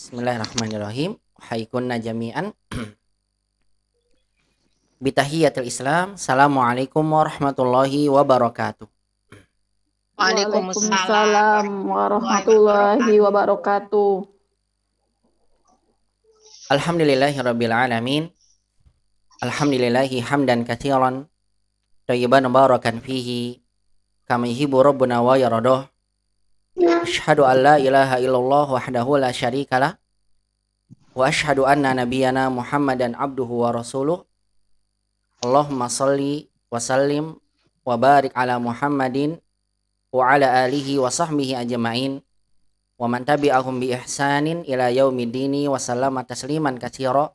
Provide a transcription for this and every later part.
Bismillahirrahmanirrahim. Haikunna jami'an. Bitahiyatul Islam. Assalamualaikum warahmatullahi wabarakatuh. Waalaikumsalam Waalaikumsalam warahmatullahi warahmatullahi wabarakatuh. wabarakatuh. Alhamdulillahirabbil alamin. Alhamdulillahi hamdan katsiran thayyiban mubarakan fihi kama yuhibbu rabbuna wa yardah. Asyhadu an la ilaha illallah wahdahu la syarikalah wa asyhadu anna nabiyyana Muhammadan abduhu wa rasuluh. Allahumma shalli wa sallim wa barik ala Muhammadin wa ala alihi wa sahbihi ajma'in wa man tabi'ahum bi ihsanin ila yaumiddini wa sallama tasliman katsira.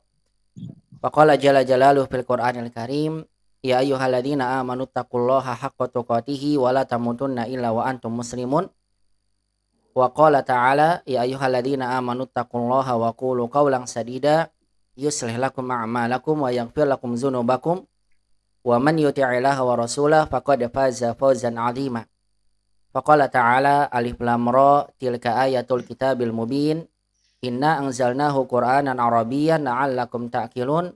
Faqala jalla jalaluhu fil Qur'anil Karim, ya ayyuhalladzina amanu taqullaha haqqa tuqatih wa la tamutunna illa wa antum muslimun. Wa qala ta'ala, ya ayyuhalladzina amanu taqullaha wa qulu qawlan sadida yuslih lakum a'malakum wa yaghfir lakum dzunubakum wa man yuti'illaha wa rasulahu faqad faza fawzan 'azima. Faqala ta'ala alif lam ra tilka ayatul kitabil mubin inna anzalnahu qur'anan arabiyyan la'allakum ta'qilun.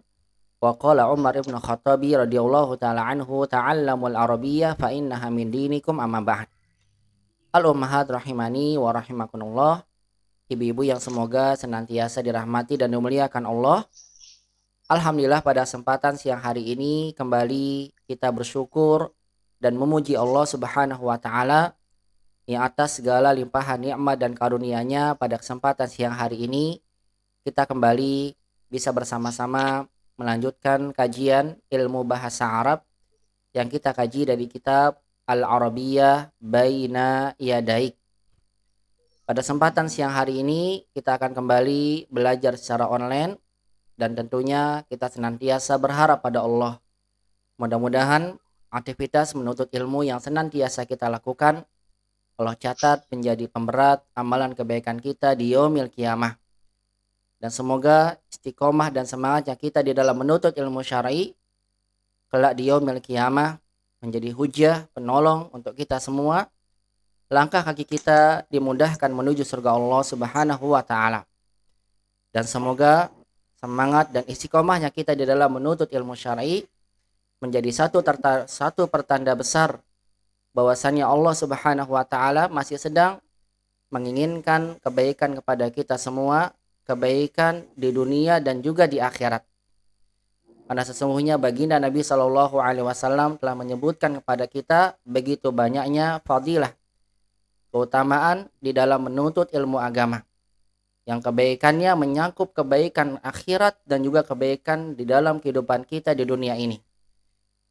Wa qala Umar ibn Khattabi radhiyallahu ta'ala anhu ta'allamul arabiyyah fa innaha min dinikum amma ba'd. Al-ummahat rahimani wa rahimakumullah. Ibu-ibu yang semoga senantiasa dirahmati dan dimuliakan Allah. Alhamdulillah pada kesempatan siang hari ini kembali kita bersyukur dan memuji Allah Subhanahu wa taala yang atas segala limpahan nikmat dan karunia-Nya. Pada kesempatan siang hari ini kita kembali bisa bersama-sama melanjutkan kajian ilmu bahasa Arab yang kita kaji dari kitab Al-Arabiyyah Baina Yadaik. Pada kesempatan siang hari ini kita akan kembali belajar secara online dan tentunya kita senantiasa berharap pada Allah. Mudah-mudahan aktivitas menuntut ilmu yang senantiasa kita lakukan Allah catat menjadi pemberat amalan kebaikan kita di yaumil qiyamah. Dan semoga istiqomah dan semangatnya kita di dalam menuntut ilmu syar'i kelak di yaumil qiyamah menjadi hujah penolong untuk kita semua. Langkah kaki kita dimudahkan menuju surga Allah Subhanahu wa taala. Dan semoga semangat dan istiqomahnya kita di dalam menuntut ilmu syar'i menjadi satu pertanda besar bahwasannya Allah Subhanahu wa taala masih sedang menginginkan kebaikan kepada kita semua, kebaikan di dunia dan juga di akhirat. Karena sesungguhnya baginda Nabi Shallallahu alaihi wasallam telah menyebutkan kepada kita begitu banyaknya fadilah, keutamaan di dalam menuntut ilmu agama, yang kebaikannya menyangkup kebaikan akhirat dan juga kebaikan di dalam kehidupan kita di dunia ini.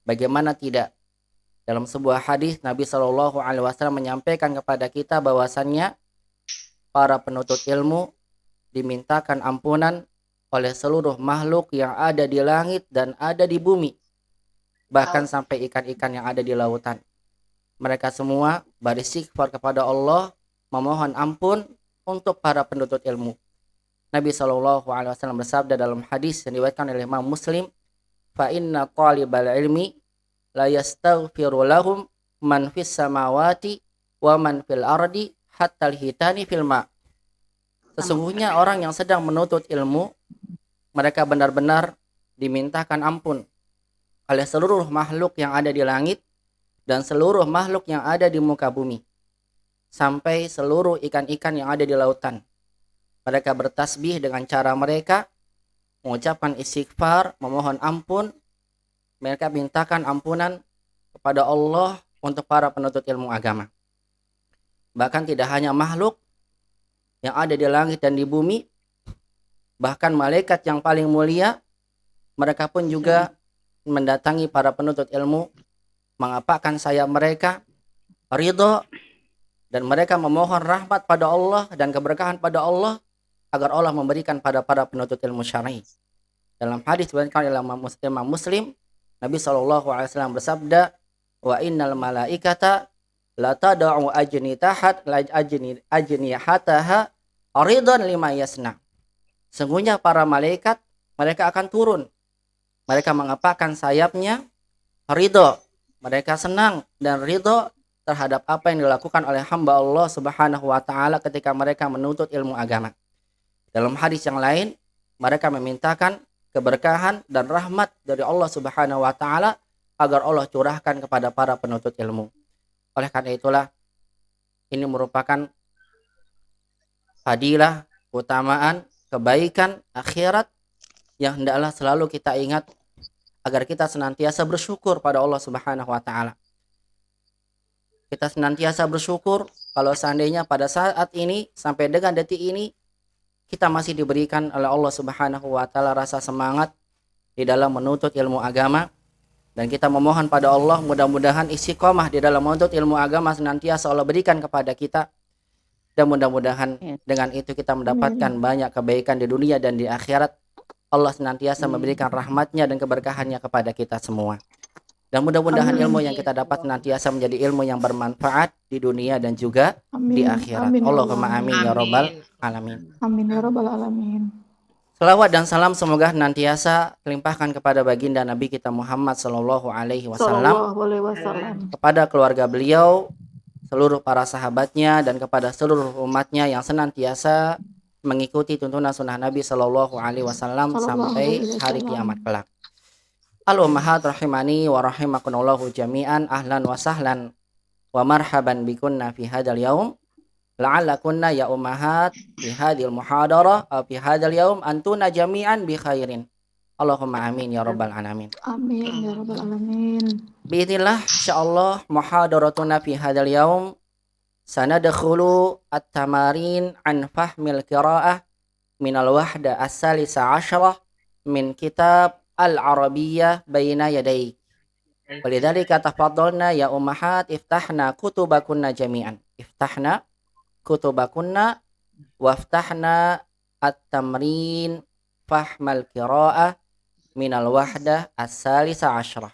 Bagaimana tidak? Dalam sebuah hadis Nabi Shallallahu alaihi wasallam menyampaikan kepada kita bahwasannya para penuntut ilmu dimintakan ampunan oleh seluruh makhluk yang ada di langit dan ada di bumi, bahkan sampai ikan-ikan yang ada di lautan. Mereka semua beristighfar kepada Allah, memohon ampun untuk para penuntut ilmu. Nabi Shallallahu alaihi wasallam bersabda dalam hadis yang diriwayatkan oleh Imam Muslim, fa inna talibal ilmi la yastaghfiru lahum man fis samawati wa man fil ardi hatta al-hitani fil ma. Sesungguhnya orang yang sedang menuntut ilmu, mereka benar-benar dimintakan ampun oleh seluruh makhluk yang ada di langit dan seluruh makhluk yang ada di muka bumi, sampai seluruh ikan-ikan yang ada di lautan. Mereka bertasbih dengan cara mereka, mengucapkan istighfar, memohon ampun. Mereka mintakan ampunan kepada Allah untuk para penuntut ilmu agama. Bahkan tidak hanya makhluk yang ada di langit dan di bumi, bahkan malaikat yang paling mulia, mereka pun juga mendatangi para penuntut ilmu, mengapakkan sayap mereka, ridho, dan mereka memohon rahmat pada Allah dan keberkahan pada Allah agar Allah memberikan pada para penuntut ilmu syar'i. Dalam hadis diriwayatkan oleh Imam Muslim, Nabi Shallallahu alaihi wasallam bersabda, wa innal malaikata la tad'u ajnihataha aridan lima yasna. Sungguhnya para malaikat, mereka akan turun. Mereka mengepakkan sayapnya, ridho. Mereka senang dan ridho terhadap apa yang dilakukan oleh hamba Allah Subhanahu wa taala ketika mereka menuntut ilmu agama. Dalam hadis yang lain, mereka memintakan keberkahan dan rahmat dari Allah Subhanahu wa taala agar Allah curahkan kepada para penuntut ilmu. Oleh karena itulah ini merupakan fadilah, keutamaan, kebaikan akhirat yang hendaklah selalu kita ingat agar kita senantiasa bersyukur pada Allah Subhanahu wa taala. Kita senantiasa bersyukur kalau seandainya pada saat ini sampai dengan detik ini kita masih diberikan oleh Allah Subhanahu wa taala rasa semangat di dalam menuntut ilmu agama, dan kita memohon pada Allah mudah-mudahan istiqomah di dalam menuntut ilmu agama senantiasa Allah berikan kepada kita, dan mudah-mudahan dengan itu kita mendapatkan banyak kebaikan di dunia dan di akhirat. Allah senantiasa memberikan rahmatnya dan keberkahannya kepada kita semua. Dan mudah-mudahan ilmu yang kita dapat senantiasa menjadi ilmu yang bermanfaat di dunia dan juga di akhirat. Allahumma amin ya rabbal alamin. Amin ya rabbal alamin. Salawat dan salam semoga senantiasa terlimpahkan kepada baginda Nabi kita Muhammad sallallahu alaihi wasallam, kepada keluarga beliau, seluruh para sahabatnya, dan kepada seluruh umatnya yang senantiasa mengikuti tuntunan sunnah Nabi sallallahu alaihi wasallam sampai hari kiamat kelak. Al-ummahat rahimani wa rahimakumullahu jami'an, ahlan wa sahlan wa marhaban bikunna fi hadzal yaum. La'allakunna ya ummahat fi hadzal muhadarah aw fi hadzal yaum antuna jami'an bi khairin. Allahumma amin ya rabbal alamin. Amin ya rabbal alamin. Biidznillah insyaallah muhadaratuna fi hadzal yaum sanadkhulu at-tamarin an fahmil qiraah min al-wahda as-salisa asyrah min kitab al-arabiyyah baina yadayk. Walidzalika tafaddalna ya ummahat iftahna kutubakunna jami'an. Iftahna kutubakunna waftahna at-tamrin fahmal qiraah minal wahdah as-salisa asyrah.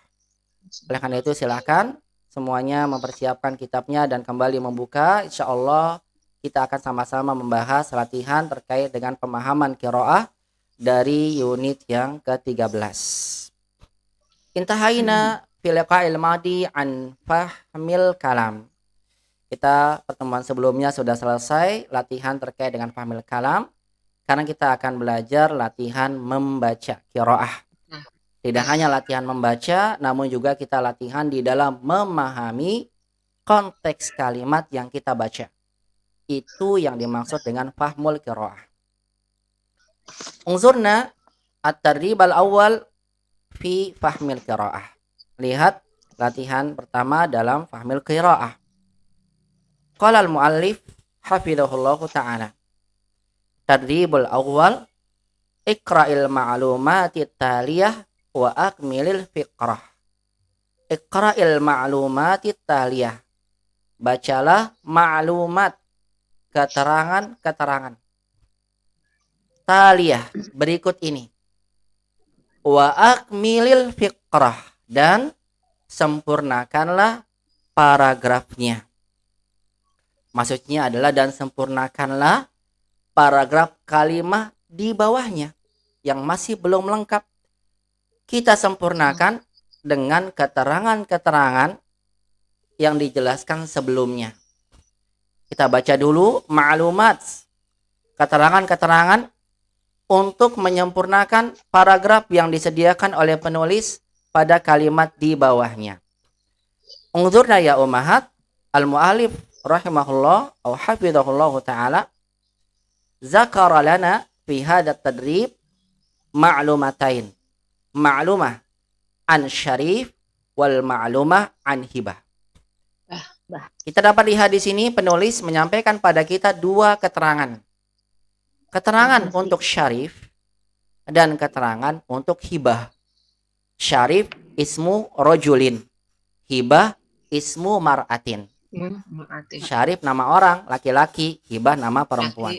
Oleh karena itu silakan semuanya mempersiapkan kitabnya dan kembali membuka. Insyaallah kita akan sama-sama membahas latihan terkait dengan pemahaman qiraah dari unit yang ke-13. Intahaina fil liqa'il madi an fahmil kalam. Kita pertemuan sebelumnya sudah selesai latihan terkait dengan fahmil kalam. Sekarang kita akan belajar latihan membaca qiraah. Tidak hanya latihan membaca, namun juga kita latihan di dalam memahami konteks kalimat yang kita baca. Itu yang dimaksud dengan fahmul qiraah. Unzurna at-tarrib al-awwal fi fahmil qiraah. Lihat latihan pertama dalam fahmil qiraah. Qala al-muallif hafizahullahu ta'ala. Tarribul awwal iqra'il ma'lumati taliyah wa akmilil fiqrah. Iqra'il ma'lumati taliyah. Bacalah ma'lumat, keterangan-keterangan taliyah berikut ini. Wa akmilil fiqrah, dan sempurnakanlah paragrafnya. Maksudnya adalah dan sempurnakanlah paragraf kalimat di bawahnya yang masih belum lengkap. Kita sempurnakan dengan keterangan-keterangan yang dijelaskan sebelumnya. Kita baca dulu ma'lumat, keterangan-keterangan untuk menyempurnakan paragraf yang disediakan oleh penulis pada kalimat di bawahnya. Unzurna ya ummahat, al-mu'alif rahimahullah au hafizahullah ta'ala zakara lana fi hadha tadrib ma'lumatain. Ma'lumah an syarif wal ma'lumah an hibah. Kita dapat lihat di sini penulis menyampaikan pada kita dua keterangan. Keterangan untuk syarif dan keterangan untuk hibah. Syarif ismu rojulin, hibah ismu mar'atin. Syarif nama orang laki-laki, hibah nama perempuan.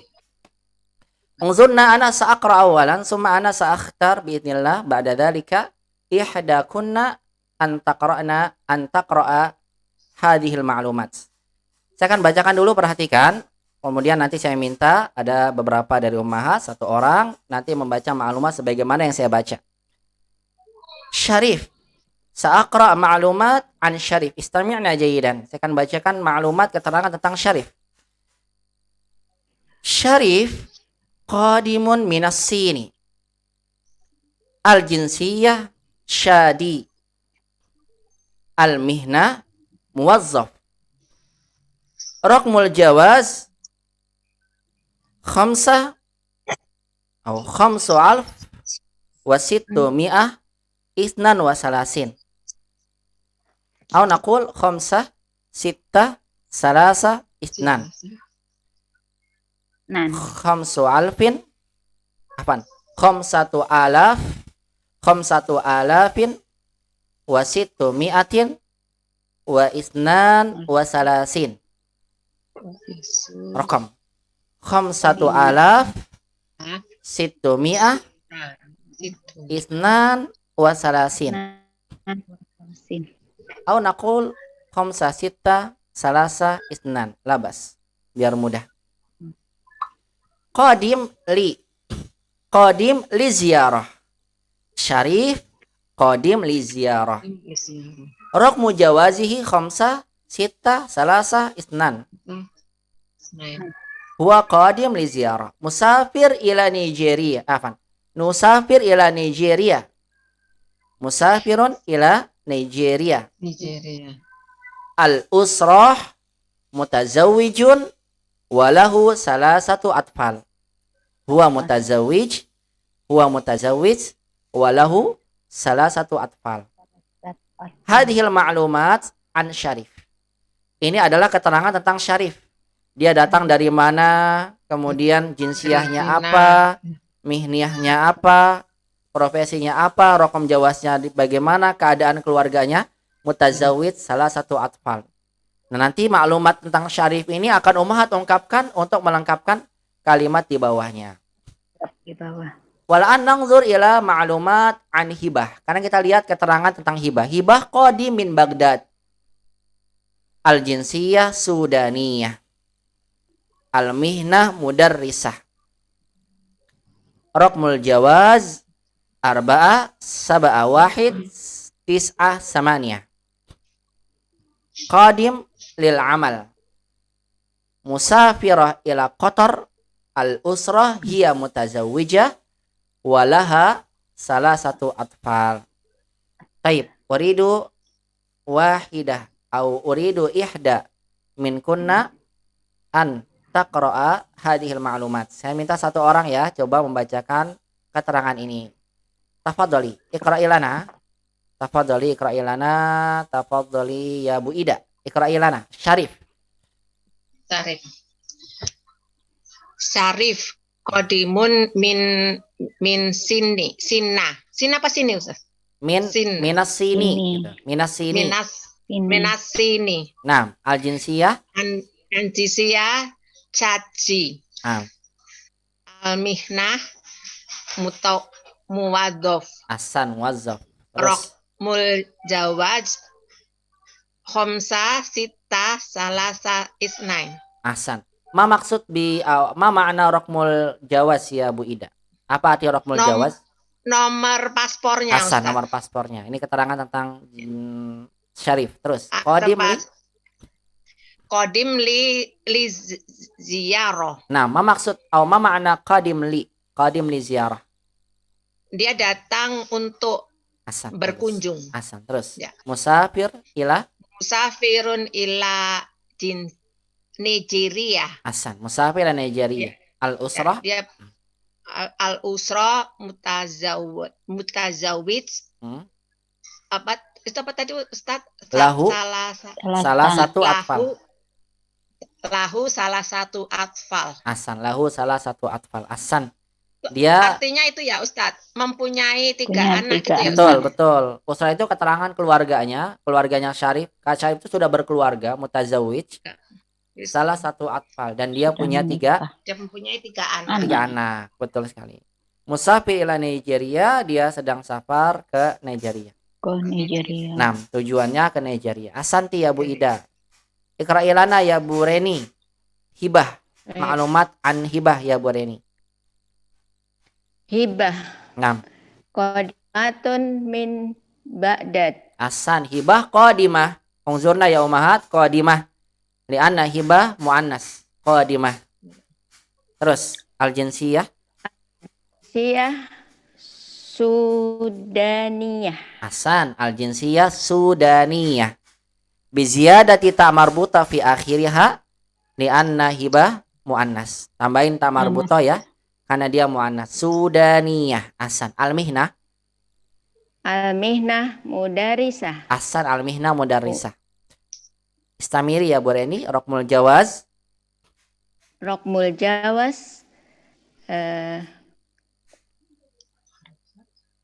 Unzurna ana sa'aqra awalan summa ana sa'akhtar biidznillah ba'da dzalika ihdakunna an taqra'a hadhil ma'lumat. Saya akan bacakan dulu, perhatikan. Kemudian nanti saya minta ada beberapa dari ummahat, satu orang nanti membaca ma'lumat sebagaimana yang saya baca. Syarif. Sa'aqra ma'lumat an syarif. Istami'na jayidan. Saya akan bacakan ma'lumat, keterangan tentang syarif. Syarif Qadimun minas sini. Al-jinsiyah syadi. Al-mihna muwazzaf. Raqmul jawaz khamsah atau khamsu alf wa sittu mi'ah isnan wa salasin. Atau naqul khamsah sittah salasa isnan. Khamsu alfin apaan? Khamsatu alafin wa sittu mi'atin wa isnan wa salasin. Rakam khamsatu alaf sittu mi'ah isnan wa salasin. Au naqul khamsa sitta salasa isnan. Labas biar mudah. Qadim li ziyarah. Syarif qadim li ziyarah. Raqmu jawazihi khamsa sitta salasa isnan. Huwa qadim li ziyarah. Musafir ila Nigeria. Nusafir ila Nigeria. Musafirun ila Nigeria. Al-usrah mutazawwijun walahu salasatu atfal. Huwa mutazawwij walahu salasatu atfal. Hadhil ma'lumat an Syarif. Ini adalah keterangan tentang Syarif. Dia datang dari mana, kemudian jinsiyahnya apa, mihniyahnya apa, profesinya apa, raqam jawaznya bagaimana, keadaan keluarganya, mutazawwij salah satu atfal. Nah, nanti maklumat tentang Syarif ini akan Ummahat ungkapkan untuk melengkapkan kalimat di bawahnya. Di bawah. Wal'an nangzur ila ma'lumat an hibah. Karena kita lihat keterangan tentang hibah. Hibah qadim min Baghdad. Al-jinsiyah Sudaniyah. Al-mihnah mudarrisah. Raqmul jawaz arba'a saba'a wahid tis'ah samaniyah. Qadim lil amal. Musafirah ila Qatar. Al-usrah hiya mutazawwijah walaha salah satu atfal. Taib, uridu wahidah au uridu ihda min kunna an taqra'a hadhil ma'lumat. Saya minta satu orang ya coba membacakan keterangan ini. Tafadhali iqra'i lana. Tafadhali iqra'i lana. Tafadhali ya Bu Ida. Iqra'i lana. Syarif qadimun min sinna apa sini Ustaz? Minas sini. Gitu. Minas sini. Nah, al-jinsiyah Jinsiyah caci. Al-mihnah muwaddof. Asan muwazzaf. Raqmul jawaz khamsa sitta salasa isnain. Asan. Ma maksud ma ma'na raqmul jawaz ya Bu Ida? Apa arti raqmul jawaz? Nomor paspornya. Asan, nomor paspornya. Ini keterangan tentang Syarif. Terus qadim li ziyarah. Nah, ma maksud ma ma'na qadim li ziyarah? Dia datang untuk Asan, berkunjung. Terus. Asan. Terus ya. Musafirun ila Nigeria. Asan, musafir ila Nigeria. Al-usrah. Dia al-usrah mutazawwij. Apa tadi Ustaz? Salah satu atfal. Lahu salah satu atfal. Asan, lahu salah satu atfal. Asan. Dia artinya itu ya Ustaz, mempunyai tiga anak gitu ya Ustaz. Betul. Usrah itu keterangan keluarganya Syarif. Kak Syarif itu sudah berkeluarga, mutazawwij. Salah satu atfal dan dia punya mempunyai tiga anak. Betul sekali. Musafir ila Nigeria, dia sedang safar ke Nigeria. Nah, tujuannya ke Nigeria. Asanti ya Bu Ida. Iqra'i lana ya Bu Reni. Hibah. Maklumat an hibah ya Bu Reni. Hibah. Nah. Qadimatun min Baghdad. Asan, hibah qadimah. Unzurna ya Ummahat qadimah. Li'anna hibah muannas qadimah. Terus al-jinsiyah Al-jinsiyah Sudaniyah. Ahsan, al-jinsiyah Sudaniyah. Biziyadati ta marbuta fi akhiriha li'anna hibah muannas. Tambahin ta marbuta ya, karena dia muannas. Sudaniyah. Ahsan. Al-mihnah. Al-mihnah mudarisah. Ahsan, al-mihnah mudarrisah. Istamiri ya Bu Reni. Rokmul jawaz. Rokmul jawaz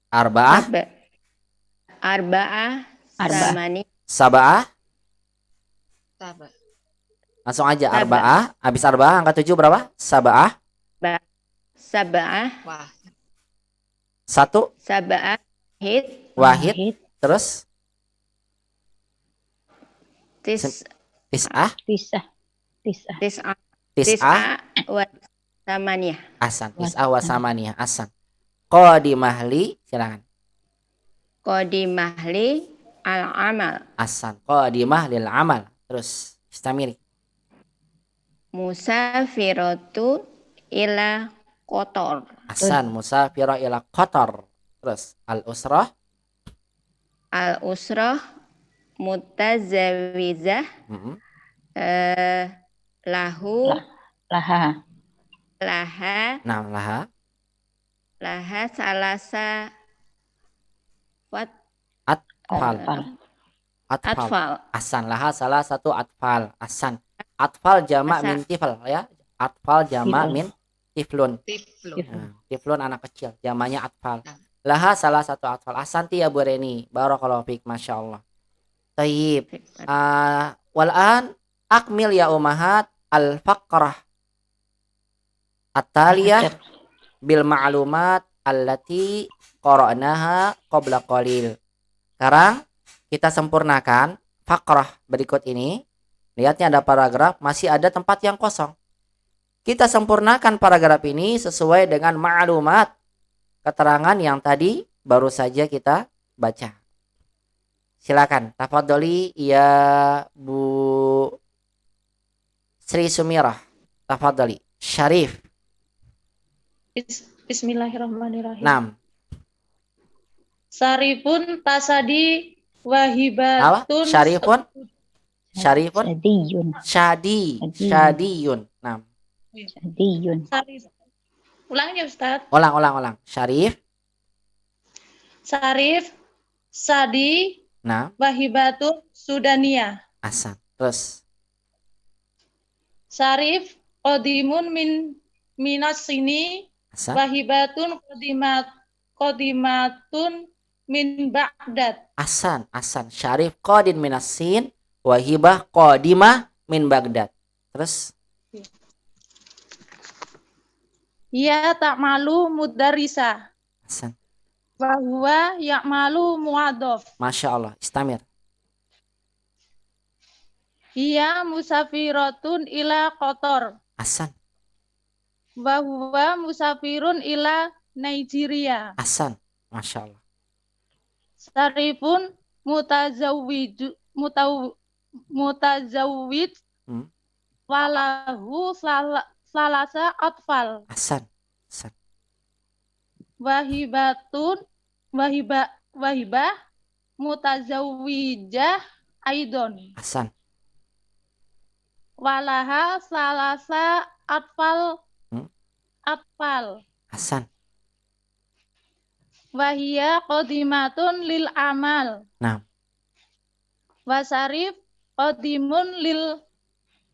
Arba'ah. Arba'ah samani. Saba'ah. Sabar. Langsung aja. Saba'ah. Arba'ah. Habis arba'ah angka 7 berapa? Saba'ah. Saba'ah. Wah. 1. Saba'ah. Wahid. Terus Tis'ah. tis'ah. Tis'ah wa samaniyah. Ahsan. Tis'ah wa samaniyah. Ahsan. Qadimahli. Silakan. Qadimahli al-amal. Ahsan. Qadimah lil amal. Terus istamiri. Musafiratu ila Qatar. Ahsan. Musafirah ila Qatar. Terus al-usrah. Al-usrah mutazawizah lahu Laha. Nah, laha salasa atfal. atfal. Ahsan. Laha salah satu atfal. Ahsan. Atfal jama' min tifl ya. Atfal jama' min tiflun. Tiflun anak kecil. Jamanya atfal. Laha salah satu atfal. Ahsanti ya Bu Reni. Barakallahu fiik. Masya Allah. Tayyib. Wal'an akmil ya umahat al-faqrah at-taliyah bil ma'lumat allati qara'naha qabla qalil. Sekarang kita sempurnakan faqrah berikut ini. Lihatnya ada paragraf, masih ada tempat yang kosong. Kita sempurnakan paragraf ini sesuai dengan ma'lumat, keterangan yang tadi baru saja kita baca. Silakan, tafadholi ya Bu Sri Sumirah. Tafadholi. Syarif. Bismillahirrahmanirrahim. 6. Sarifun tasadi wahibatun. Syarifun. Sadiyun. Syadiyun. 6. Sadiyun. Sarif. Ulang ya Ustaz. Ulang. Syarif. Sarif, Sadi, Wahibatun, Sudania. Ahsan. Terus. Sarif, Qodimun minas sini. Ahsan. Wahibatun, Qodimatun min Baghdad. Ahsan. Syarif qadin minas sin. Wahibah qadimah min Baghdad. Terus. Ya ta'malu mudarisa. Ahsan. Bahwa ya'malu mu'adof. Masya Allah. Istamir. Hiya musafiratun ila Qatar. Ahsan. Bahwa musafirun ila Nigeria. Ahsan. Masya Allah. Sarifun mutazawwid walahu salasa atfal. Ahsan. Wahibah mutazawwijah aidon. Ahsan. Walaha salasa atfal. Ahsan. Wahia qadimatun lil amal. Nah. Wasarif qadimun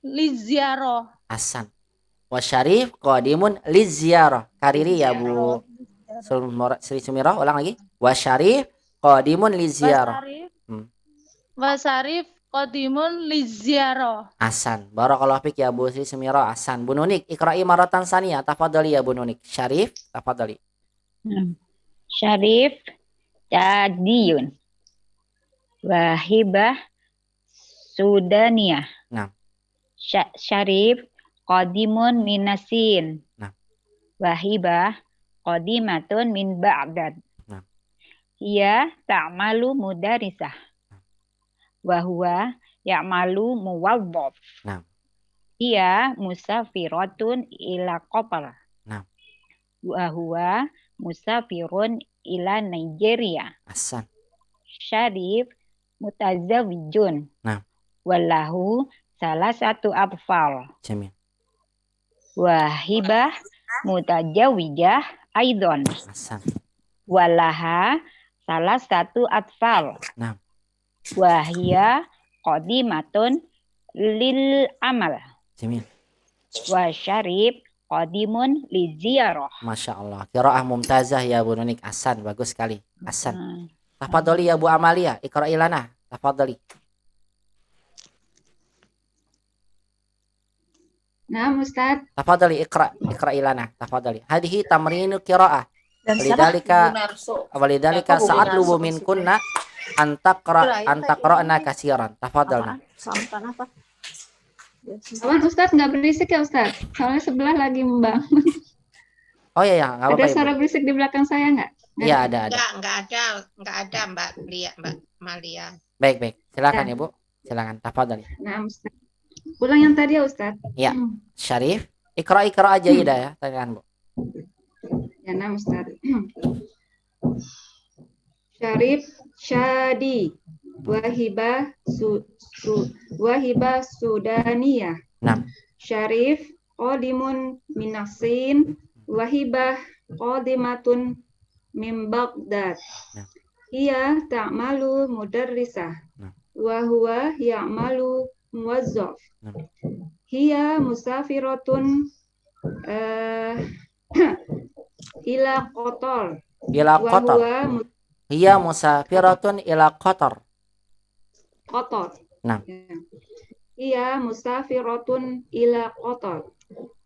liziarah. Ahsan. Wasyarif qadimun liziarah. Kariri ya Bu Sri Sumirah. Ulang lagi. Wasyarif qadimun liziarah. Wasarif qadimun liziarah. Ahsan. Barakallahu fiik ya Bu Sri Sumirah. Ahsan. Bu Nunik, ikra'i maratan saniyah. Tafadhali ya Bu Nunik. Syarif, tafadhali. Syarif, Sadiyun. Wahibah, Sudaniyah. Nah. Syarif, Qadimun minasin. Nah. Wahibah, Qadimatun min Baghdad. Nah. Ia ta'malu mudarisah. Wahuwa ya'malu muwaddaf. Nah. Ia musafiratun ila Qatar. Nah. Wahuwa musafirun ila Nigeria. Ahsan. Syarif mutazawijun. Nah. Wallahu salah satu atfal. Jamil. Wahibah mutajawijah aidon. Ahsan. Walaha salah satu atfal. Nah. Wahia qadimatun lil amal. Jamil. Wa syarif qadimun li ziyarah. Masya Allah. Qiraah mumtazah ya Bu Nunik. Ahsan. Bagus sekali. Ahsan. Tafadhali ya Bu Amalia. Iqra'i lana. Tafadhali. Nah, Ustaz. Tafadhali iqra'i lana. Tafadhali. Hadhihi tamrinu qiraah. Walidhalika sa'atlubu minkunna antaqra'na kasiran. Tafadhalna. Awan Ustaz nggak berisik ya Ustaz? Soalnya sebelah lagi membangun. Oh iya ya, enggak apa-apa. Ada suara berisik di belakang saya nggak? Iya, ada. Enggak ada Mbak Malia. Baik. Silakan ya Bu. Silakan. Tafadhali. Nah, Ustaz. Ulang yang tadi ya Ustaz. Ya. Syarif, iqra aja ya, tangan Bu. Ya, nah Ustaz. Syarif, Syadi, Wahibah, Wahibah Sudaniyah. Nah. Syarif, Qadimun Minasin, Wahibah Qadimatun min Baghdad. Nah. Hiya ta'malu mudarrisah. Nah. Wa huwa ya'malu muwazzaf. Nah. Hiya musafiratun ila Qatar. Ila Wa Qatar. huwa Hiya musafiratun ila Qatar. Qatar. Nah. Hiya musafiratun ila Qatar.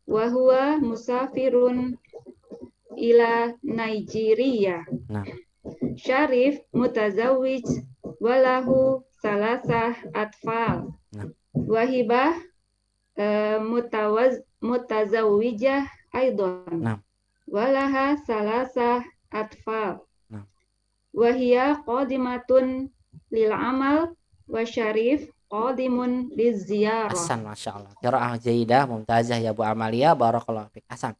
Wa huwa musafirun ila Nigeria. Nah. Syarif mutazawwij walahu salasah atfal. Nah. Wahibah mutazawwijah aidan. Nah. Walaha salasah atfal. Nah. Wahia qadimatun lil amal wa syarif qadimun liziyarah. Ahsan, Masya Allah. Qiraah jaidah, mumtazah ya Bu Amalia. Barakallahu fiik. Ahsan.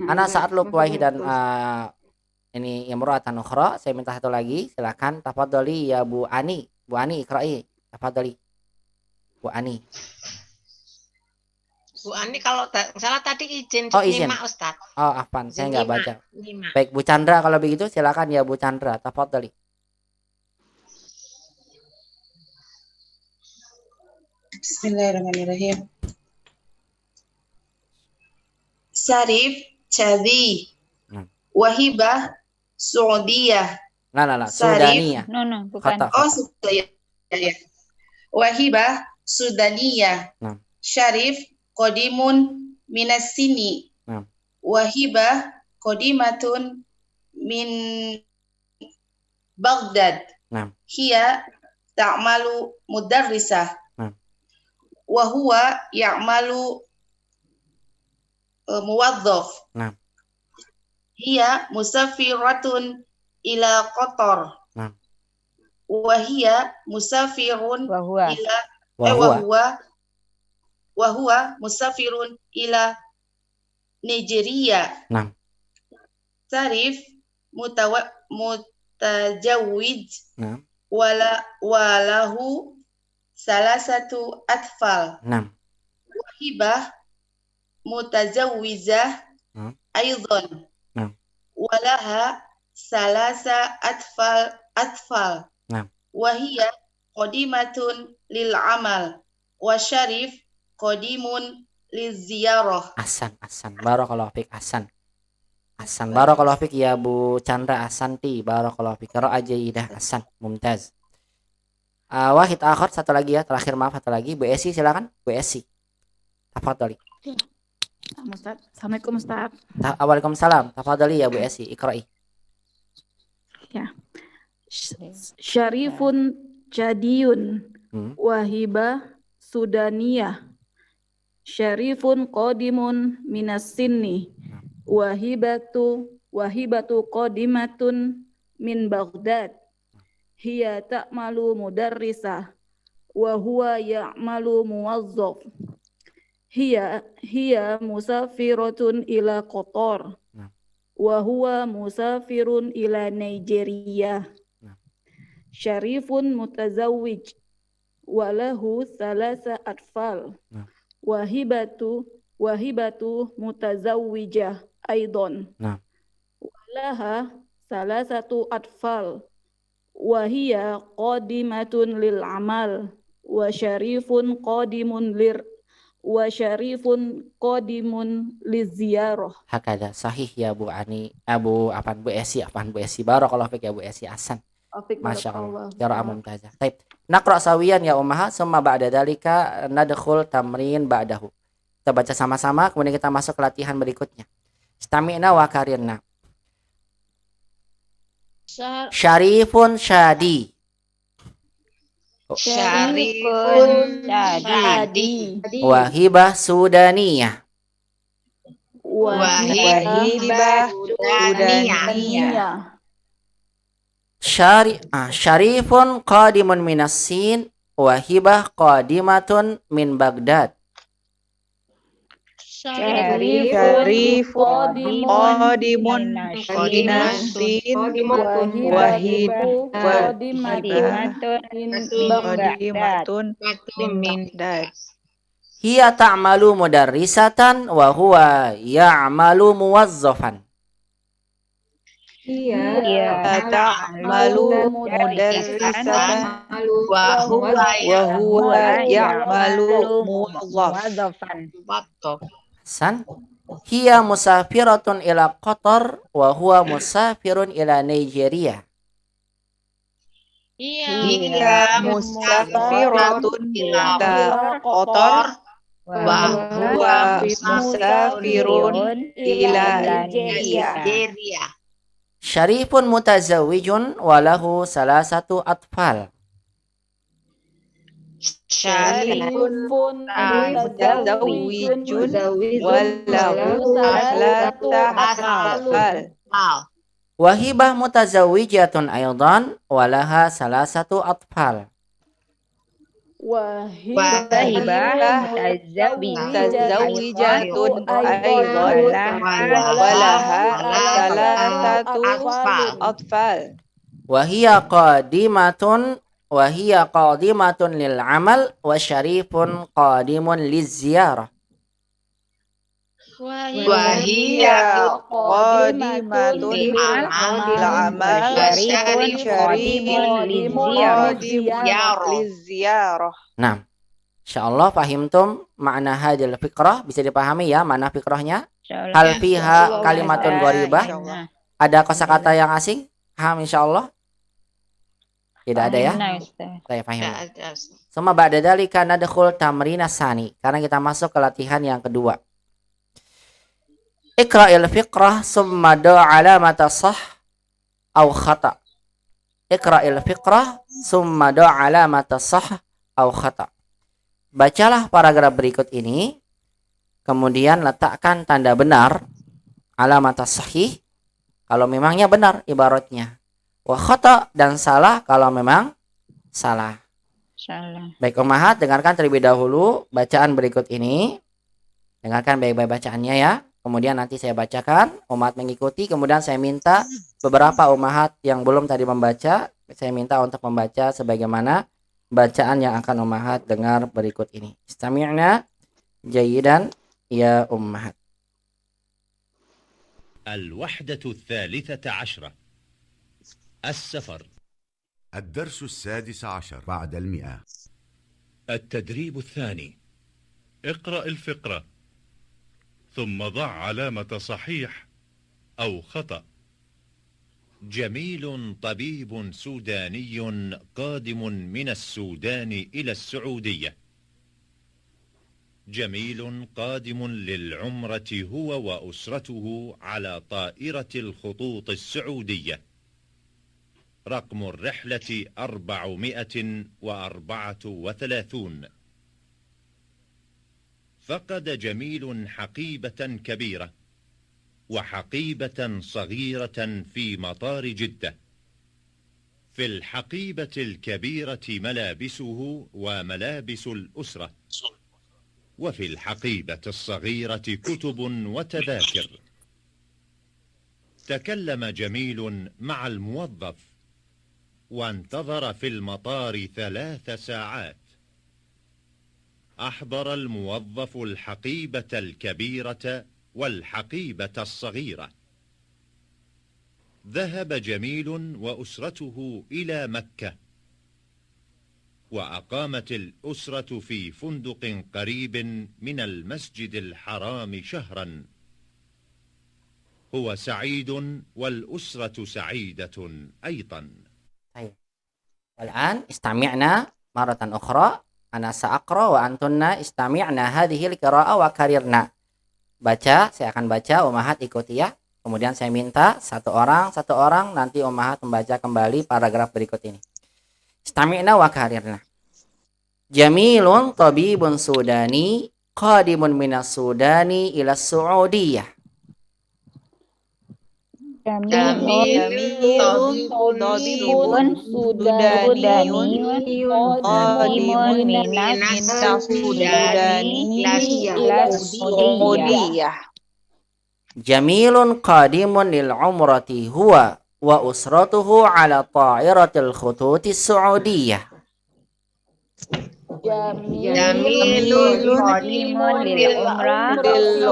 Ana saat lu dan ini imra'atan ukhra, saya minta satu lagi, silakan tafadhali ya Bu Ani. Bu Ani iqra'i. Tafadhali. Bu Ani. Bu Ani kalau salah tadi izin izin. nyimak Ustaz. Oh, afan, saya nggak baca. Nyimak. Baik, Bu Chandra kalau begitu silakan ya Bu Chandra, tafadhali. Bismillahirrahmanirrahim. Syarif Chadi. Wahibah Saudiyah. Nah, Sudaniyah. No, bukan. Kata. Oh, Sudaniyah. Ya. Wahibah Sudaniyah. Nah. Syarif Qadimun Minasini. Nah. Wahibah Qadimatun min Baghdad. Nah. Hiya ta'malu mudarrisah. Nah. Wa huwa ya'malu muwazzaf. Nah. Hiya musafiratun ila Qatar. Nah. Wa hiya musafirun Wa huwa. ila wa huwa musafirun ila Nigeria. Nah. Syarif mutajawwij. Nah. Walahu salasatu atfal. Nah. Wahibah mutazawwijah aidan. Nah. Walaha salasa atfal. Nah. Wahia qadimatun lil amal. Wa syarif qadimun liz ziyarah. Ahsan. Barakallahu fiik. Ahsan. Barakallahu fiik ya Bu Chandra. Ahsanti. Barakallahu fiik. Qiraah jaidah. Ahsan. Mumtaz. Wahid akhir satu lagi ya, terakhir maaf satu lagi. Bu Esi silakan. Bu Esi. Tafadhali. Ustaz. Assalamualaikum Ustaz. Waalaikumsalam. Tafadhali ya Bu Esi, iqra'i. Ya. Syarifun Jadiyun. Wahibah Sudaniyah. Syarifun Qadimun Minasinni. Wahibatu Qadimatun min Baghdad. Hiya ta'malu mudarrisah wa huwa ya'malu muwazzaf. Hiya musafiratun ila Qatar. wa huwa musafirun ila Nigeria. Syarifun mutazawwij wa lahu thalatha atfal. Wahibatu mutazawwijah aidan. Walaha salasatu atfal. Wahia qadimatun lil amal. Wa syarifun qadimun liziyarah. Hakada sahih ya Bu Bu Esi barakallahu fik ya Bu Esi Hasan. Masya Allah. Qiraa'ah mumtazah. Baik. Naqra sawiyan ya ummahat, summa ba'da dzalika nadkhul tamrin ba'dahu. Kita baca sama-sama kemudian kita masuk ke latihan berikutnya. Istami'na wa karirna. Syarifun syadi. Syarifun syadi. Wahibah sudaniyah. Wahibah sudaniyah. Syarifun qadimun minas Sin. Wahibah qadimatun min Baghdad. Syarifun qadimun minas Sin. Wahibah qadimatun min Baghdad. Hiya ta'malu mudarrisatan wa huwa ya'malu muwazzafan. Hiya ta'malu mudarrisatan wa huwa ya'malu muwazzafan. San. Hiya musafiratun ila Qatar wa huwa musafirun ila Nigeria. Hiya musafiratun ila Qatar wa huwa musafirun ila Nigeria. Syarifun mutazawwijun wa lahu salasatu atfal. Syarifun mutazawwijun wa lahu salasatu atfal. Wahibah mutazawwijatun aydan wa laha salasatu atfal. Wahibah mutazawwijatun aydan wa laha salasatu atfal. Wahia qadimatun lil amal wa syarifun qadimun liziyarah. Wahia qadimatun lil amal wa syarifun liziyarah. Nah, insyaallah fahimtum makna hadil fikrah, bisa dipahami ya mana fikrahnya? Hal fiha kalimatun gharibah? Ada kosakata yang asing? Paham insyaallah? Tidak ada ya? Saya paham. Suma ba'da dzalika nadkhul tamrin asani, karena kita masuk ke latihan yang kedua. Iqra'il fiqrah summa do alamata sah aw khata. Iqra'il fiqrah summa do alamata sah aw khata. Bacalah paragraf berikut ini, kemudian letakkan tanda benar, alamat sahih kalau memangnya benar ibaratnya, wa khata dan salah kalau memang salah. Baik ummahat, dengarkan terlebih dahulu bacaan berikut ini. Dengarkan baik-baik bacaannya ya. Kemudian nanti saya bacakan, ummahat mengikuti. Kemudian saya minta beberapa ummahat yang belum tadi membaca, saya minta untuk membaca sebagaimana bacaan yang akan ummahat dengar berikut ini. Istami'na jayidan ya ummahat. الوحدة الثالثة عشرة السفر. الدرس السادس عشر بعد 100. التدريب الثاني. اقرأ الفقرة ثم ضع علامة صحيح أو خطأ. جميل طبيب سوداني قادم من السودان إلى السعودية. جميل قادم للعمرة هو وأسرته على طائرة الخطوط السعودية. رقم الرحلة 434. فقد جميل حقيبة كبيرة وحقيبة صغيرة في مطار جدة. في الحقيبة الكبيرة ملابسه وملابس الأسرة، وفي الحقيبة الصغيرة كتب وتذاكر. تكلم جميل مع الموظف وانتظر في المطار 3 ساعات. أحضر الموظف الحقيبة الكبيرة والحقيبة الصغيرة. ذهب جميل وأسرته إلى مكة، وأقامت الأسرة في فندق قريب من المسجد الحرام شهرا. هو سعيد والأسرة سعيدة أيضا. والآن استمعنا مرة أخرى. أنا سأقرأ وأنتن استمعنا هذه القراءة وكررنا. Baca, saya akan baca, Ummahat ikuti ya. Kemudian saya minta satu orang, nanti Ummahat membaca kembali paragraf berikut ini. Istami'na wa karirna. Jamilun tabibun Sudani qadimun minas Sudani ila Saudiyah. Jamilun tabibun Sudaniyun qadimun minas Sudani ila Saudiyah. Jamilun qadimun lil umrati huwa wa usratuhu ala ta'iratil khututis Saudiyah. Jamilun qadimun lil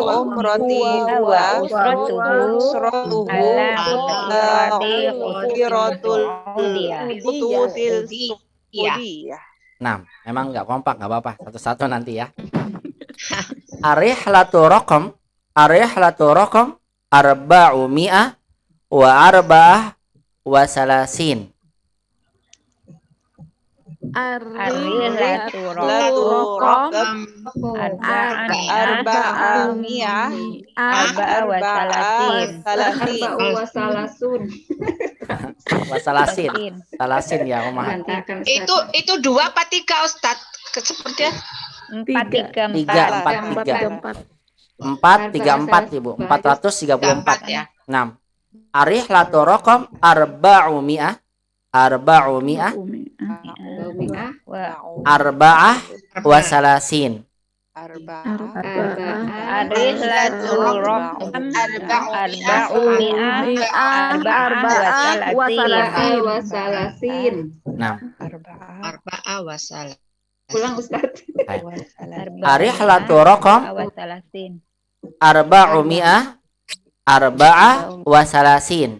umrati wa usratuhu ala ta'iratil khututis Saudiyah. Nah, memang nggak kompak, nggak apa-apa. Satu-satu nanti ya. Arihlatu raqam arba'u mi'ah wa arba'ah wa salasin. Arihlatu raqam arba'u mi'ah wa salasin. Salasin ya, Ummahat. Itu 2 apa 3 Ustadz? Sepertinya 434 Ibu. 434 ya. 6. Arihlatu raqam arba'u mi'ah arba'ah wa salasin. Arihlatu raqam arba'u mi'ah arba'ah wa salasin. 6. Arba'ah wa salasin. Pulang Ustaz. Arihlatu raqam arba'u mi'ah arba'ah wa salasin.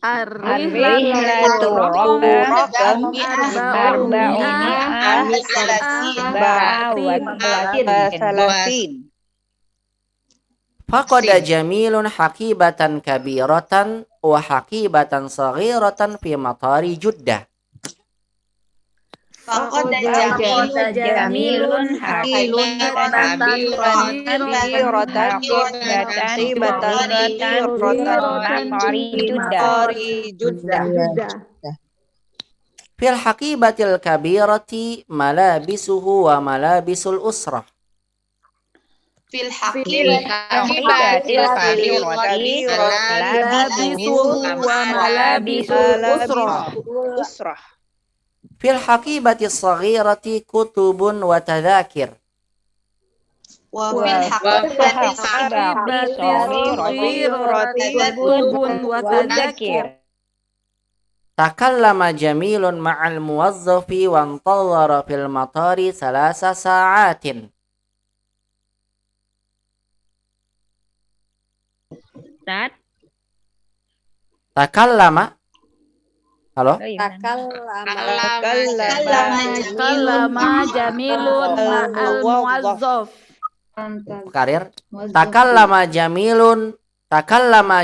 Arihlatu raqam arba'u mi'ah arba'ah wa salasin. Faqada Jamilun haqibatan kabiratan wa haqibatan saghiratan fi matari Juddah. Faqada Jamilun haqibatan kabiratan Juddah. Fil haqibatil kabirati malabisuhu wa malabisul usrah. fil Haqibatil kabirati malabisuhu wa malabisul usrah. Fil haqibatis saghirati kutubun wa tadhakir. wa fil haqibati kutubun wa tadhakir. Takallama Jamilun ma'al muwazzafi wa antadhara fil matari 3 sa'atin. Takallama. Halo? Takallama Jamilun ma'al muwazzaf. Karir. Takallama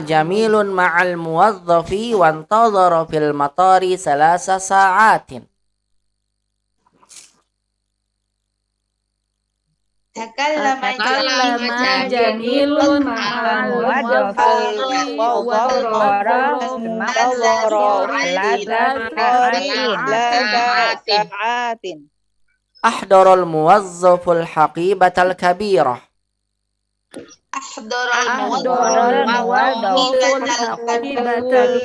Jamilun ma'al muwazzafi wa antadhara fil matari 3 sa'atin. Takallama Jamilun ma'al muwazzafi wa Ahdaral muwazzaful haqibatal kabirah. Ahdaral muwazzaful haqibatal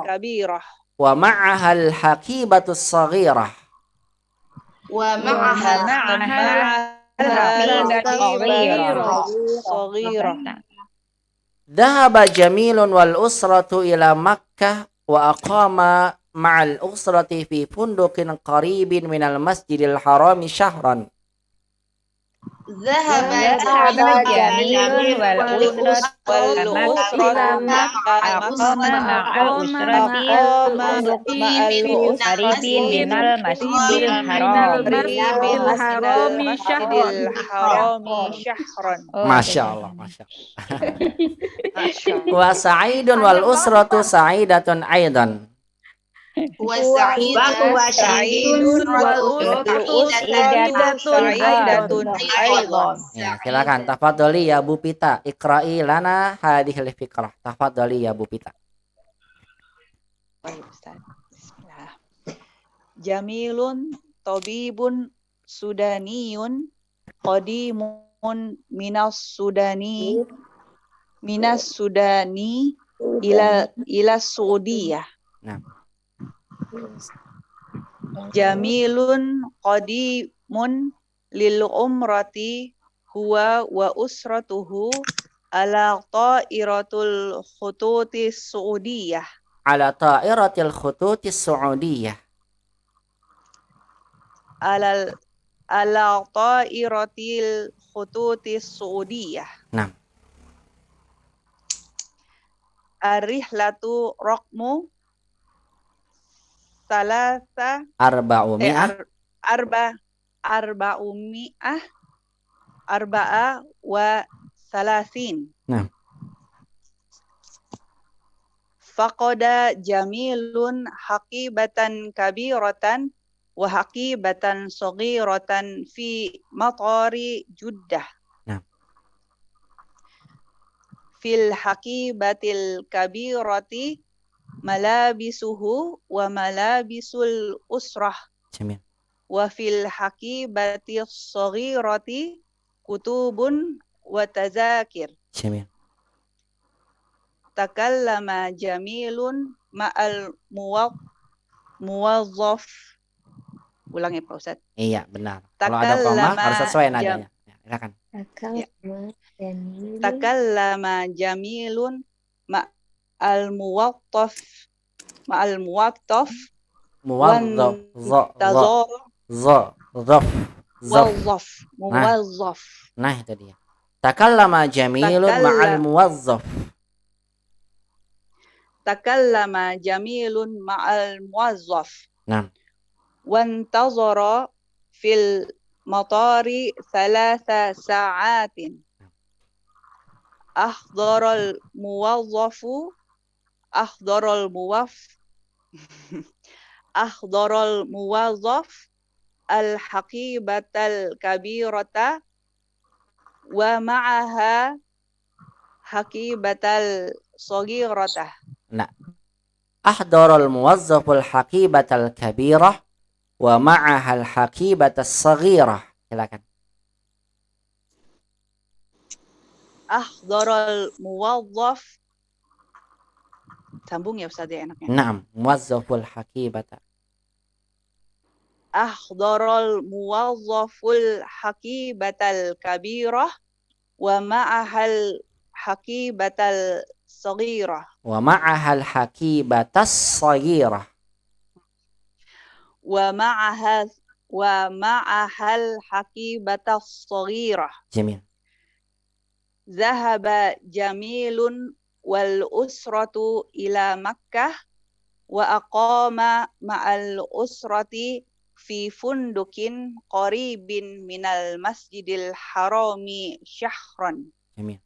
kabirah. Wa ma'ahal haqibatus saghirah. Wa ma'aha saghirah. Dhahaba Jamilun wal usratu ila Makkah wa aqama ma'al usrati fi fundukin qaribin minal masjidil harami syahran. ذهب Dhahaba Jamilun wal والأسرة usratu مع aqama ma'al usrati مع qaribin minal masjidil haram. المسجد الحرام شهرا. Masya Allah, Masya Allah. Masya Wa sa'idun wal usratu sa'idatun aidan. وسعيد Sa'idatun أيضا. Ya, silakan tafadhali ya Bu Pita, iqra'i lana hadhil fikrah. Tafadhali ya Bu Pita. Baik, Ustaz. Bismillah. Jamilun tabibun sudaniyun qadimun minas sudani ila Saudiyah. Nah. Jamilun qadimun lil umrati huwa wa usratuhu ala ta'iratul khututi Saudiyah. Ala ta'iratil khututis Saudiyah. Ala ta'iratil khututi Saudiyah. Nah. Ar-rihlatu raqmu salasa arba'a wa salasin. Nah. Faqada Jamilun haqibatan kabiratan wa haqibatan saghiratan fi matari Juddah. Nah. Fil haqibatil kabirati malabisuhu wa malabisul usrah. Jamil. Wa fil haqibati saghirati kutubun wa tazakir. Jamil. Takallama Jamilun ma'al muwazzaf. Ulang ya Pak Ustaz. Iya, benar. Kalau ada koma harus sesuai nadanya. Ya, silakan. Takallama Jamilun ma'al muwattaf muwazzaf. Nah, itu dia. Takallama Jamilun ma'al muwazzaf. Takallama Jamilun ma'al muwazzaf. Nah. Wantazara fil matari 3 sa'atin. Akhdaral muwazzaf al-haqibatal kabirata wa ma'aha haqibatal saghirata. Nah. Ahdaral muwazzaful haqibatal kabirah wa ma'ahal haqibatas saghirah. Silakan. Ahdaral muwazzaf. Sambung ya Ustaz ya enaknya. Naam, muwazzaful haqibata. Ahdaral muwazzaful haqibatal kabirah wa ma'ahal haqibatal saghirah. Wa ma'ahal haqibatas saghirah. Wa ma'ahal haqibatas saghirah. Jamil. Zahaba Jamilun wal usratu ila Makkah wa aqama ma'al usrati fi fundukin qaribin minal masjidil harami syahran. Jamil.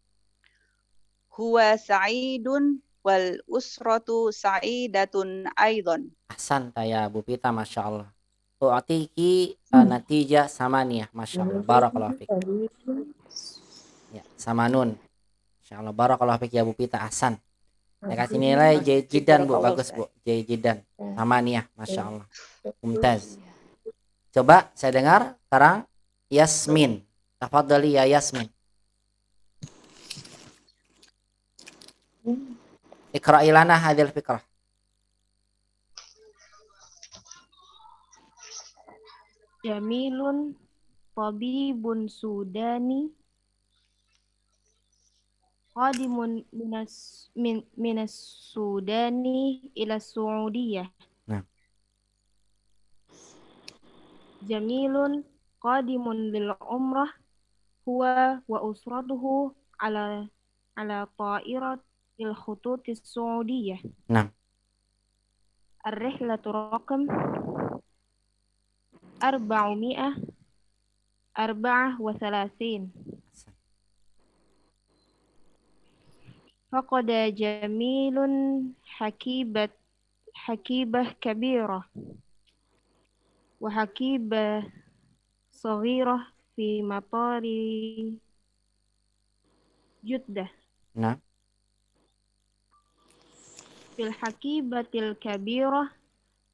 Huwa sa'idun wal usratu sa'idatun aidan. Ahsan ya Bu Pita, Masya Allah. Tu'atiki natijah samaniyah, Masya Allah. Barakallahu fiik. Ya, sama nun. Masya Allah, barakallahu fiik ya Bu Pita, ahsan. Saya kasih nilai jayidan Bu, bagus Bu. Jayidan, samaniyah, Masya Allah. Mumtaz. Coba saya dengar sekarang Yasmin. Tafadhali ya Yasmin. Iqra'i lana hadhil fikrah. Jamilun tabibun sudani qadimun minas Sudani ila Saudiyah. Nah. Jamilun qadimun lil umrah huwa wa usratuhu ala ta'iratil khututis Saudiyah. Nah. Ar-rihlatu raqam 434. Faqada jamilun hakibah kabirah wa hakibah saghirah fi matari Juddah. Nah. Fil hakibatil kabirah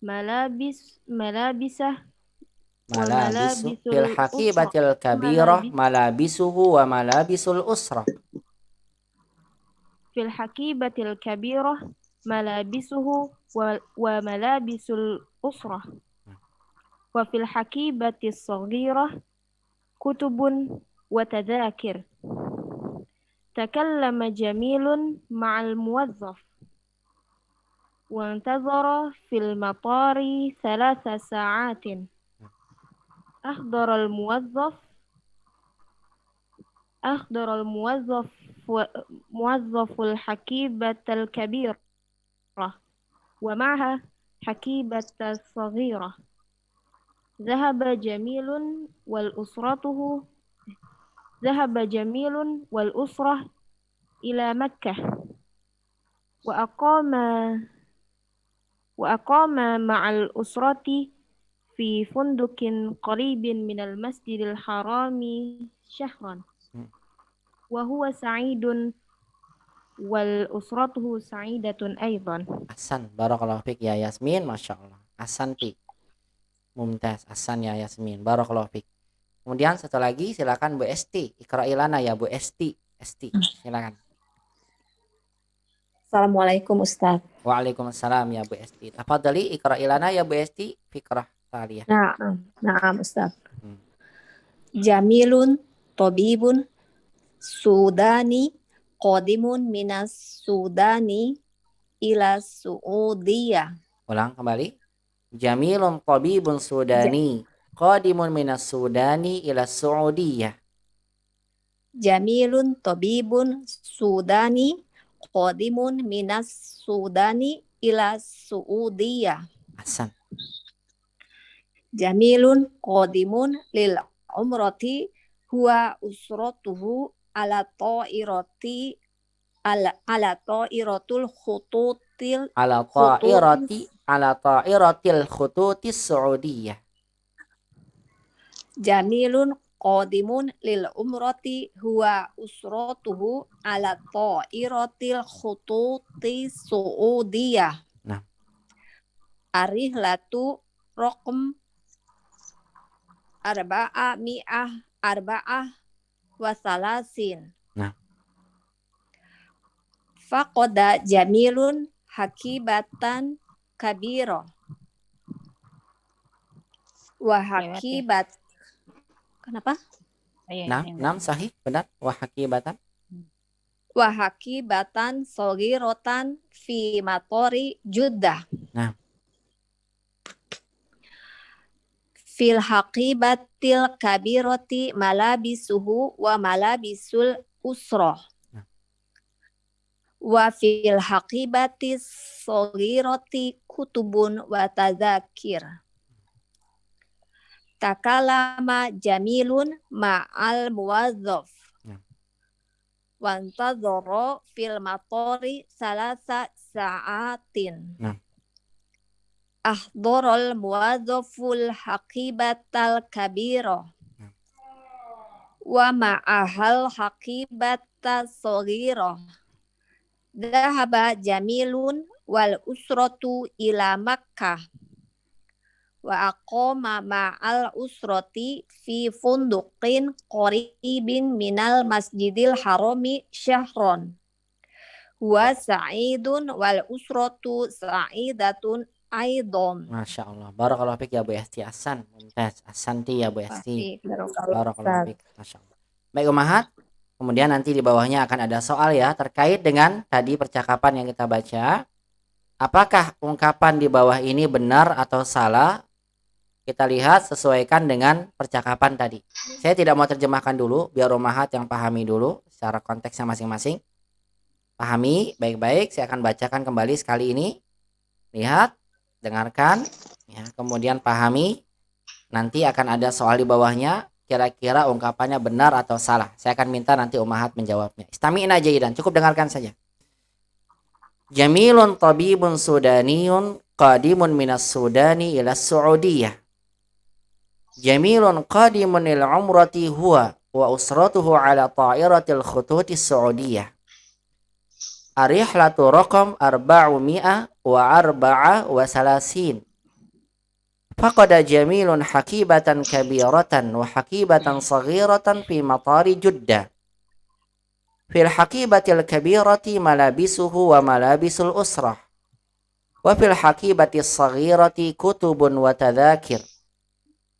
malabisah wa Malabisu malabisul fil hakibatil kabirah malabisuhu wa malabisul usra. Fil hakibatil kabirah malabisuhu wa malabisul usrah. Wa fil hakibatis saghirah kutubun wa tadhakir. Takallama jamilun ma'al muwazzaf wa antazara fil matari 3 sa'atin. Akhdaral muwazzaful hakibatal kabirah wa ma'aha hakibatas saghirah. Zahaba jamilun wal usrah ila Makkah wa aqama ma'al usrati fi fundukin qaribin minal masjidil harami syahran wa huwa sa'idun wal usratuhu sa'idatun aidan. Ahsan, barakallahu fik ya Yasmin, Masya Allah. Ahsan Pi. Mumtaz, ahsan ya Yasmin, barakallahu fik. Kemudian satu lagi silakan Bu Esti, Iqra'i lana ya Bu Esti. Silakan. Assalamualaikum Ustaz. Waalaikumsalam ya Bu Esti. Tafadhali Iqra'i lana ya Bu Esti fikrah taliyah. Na'am Ustaz. Jamilun tabibun Sudani qadimun minas Sudani ila Saudiyah. Ulang kembali. Jamilun tabibun Sudani qadimun minas Sudani ila Saudiyah. Jamilun tabibun Sudani qadimun minas Sudani ila Saudiyah. Ahsan. Jamilun qadimun lil umrati huwa usratuhu ala ta'iratul khututil khututis Saudiyah. Jamilun qadimun lil umrati huwa usratuhu ala ta'iratil khututis Saudiyah. Nah. Arihlatu raqam 434. Nah. Faqada jamilun hakibatan kabira wa hakibat. Kenapa? 6 sahih benar wa hakibatan. Wa hakibatan saghiratan fi matori Juddah. Nah. Fil haqibatil kabirati malabisuhu wa malabisul usrah. Wa fil haqibati saghirati kutubun wa tadhakir. Takalama jamilun ma'al muwazzaf. Wa antadhara fil matori 3 sa'atin. Ahdaral muwazzaful haqibatal kabira wa ma'ahal haqibatas saghira. Dhahaba jamilun wal usratu ila Makkah wa aqama ma'al usrati fi funduqin qaribin minal masjidil harami syahron. Huwa sa'idun wal usratu sa'idatun aidan. Masya Allah. Barakallahu fiik ya Bu Esti. Ahsan. Mumtaz. Ahsanti ya Bu Esti. Barakallahu fiik. Masya Allah. Baik Ummahat. Kemudian nanti di bawahnya akan ada soal ya terkait dengan tadi percakapan yang kita baca. Apakah ungkapan di bawah ini benar atau salah? Kita lihat sesuaikan dengan percakapan tadi. Saya tidak mau terjemahkan dulu, biar Umahat yang pahami dulu secara konteksnya masing-masing. Pahami baik-baik, saya akan bacakan kembali sekali ini. Lihat, dengarkan, ya, kemudian pahami. Nanti akan ada soal di bawahnya, kira-kira ungkapannya benar atau salah. Saya akan minta nanti Umahat menjawabnya. Istami'na jayyidan, cukup dengarkan saja. Jamilun tabibun sudaniyun qadimun minas sudani ila Saudiyah. Jamilun qadimun il umrati huwa wa usratuhu ala ta'iratil khututi Saudiyah. Arihlatu raqam 434. Faqada jamilun hakibatan kabiratan wa hakibatan saghiratan fi matari Juddah. Fil hakibatil kabirati malabisuhu wa malabisul usrah. Wa fil hakibatis saghirati kutubun wa tadhakir.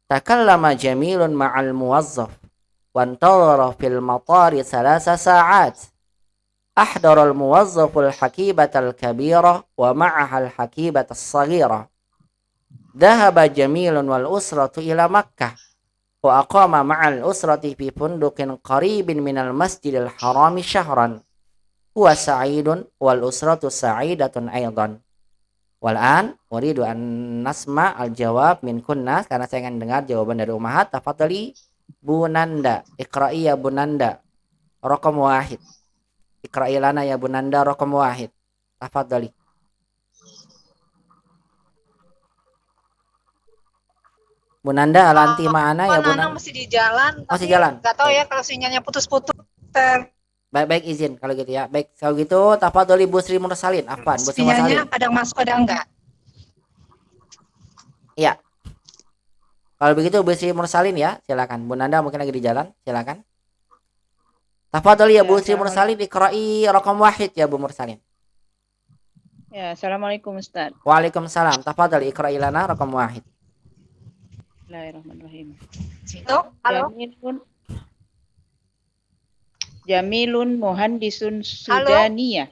Takallama jamilun ma'al muwazzaf wantadhara fil matari 3 sa'at. Ahdara al muwazzaful hakibatal kabira wa ma'aha al hakibatas saghira. Dhahaba jamilun wal usratu ila Makkah wa aqama ma'al usrati fi funduqin qaribin minal masjidil harami syahran. Huwa sa'idun wal usratu sa'idatun aydan. Wal'an uridu an nasma al-jawab min kunna, karena saya ingin dengar jawaban dari Umahat. Tafadhali Bu Nanda, iqra'i ya Bu Nanda, raqam 1. Iqra'i lana ya Bu Nanda, raqam 1. Tafadhali. Bu Nanda, alanti ma'ana ya Bu Nanda. Masih di jalan. Masih jalan. Nggak tahu ya kalau sinyalnya putus-putus. Baik-baik, izin kalau gitu ya. Baik, kalau gitu tafadhali Bu Sri Mursalin. Afwan, Bu Sri Mursalin. Sinyalnya kadang masuk kadang enggak. Iya. Kalau begitu Bu Sri Mursalin ya, silakan. Bu Nanda mungkin lagi di jalan, silakan. Tafadhali ya Bu Sri Mursalin, iqra'i raqam 1 ya Bu Mursalin. Ya, Assalamualaikum Ustaz. Waalaikumsalam. Tafadhali iqra'i lana raqam 1. Bismillahirrahmanirrahim. Halo. Jamilun muhandisun sudaniyah.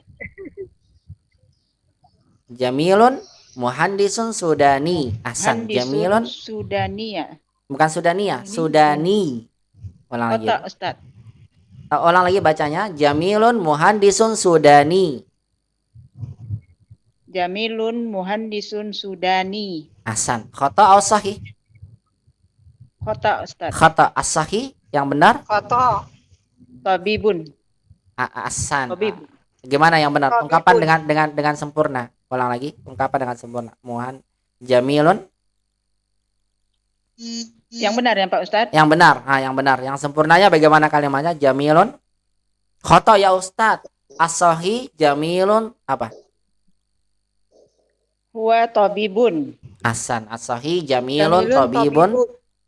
Jamilun muhandisun sudani. Ahsan. Jamilun sudaniyah. bukan sudaniyah, sudani. Ulang lagi. Ustaz. Ulang lagi bacanya. Jamilun muhandisun sudani. Jamilun muhandisun sudani. Ahsan. Khata atau sahih? Khata Ustaz. Khata. As-sahih yang benar? Foto. Tabibun. Ahsan. Tabibun. Gimana yang benar? Tabibun. Ungkapan dengan sempurna. Ulang lagi. Ungkapan dengan sempurna. Jamilun. Yang benar ya Pak Ustadz? Yang benar. Nah, yang benar. Yang sempurnanya bagaimana kalimatnya? Jamilun. Khoto ya Ustadz. As-sahih jamilun apa? Huwa tabibun. Ahsan. As-sahih jamilun tabibun.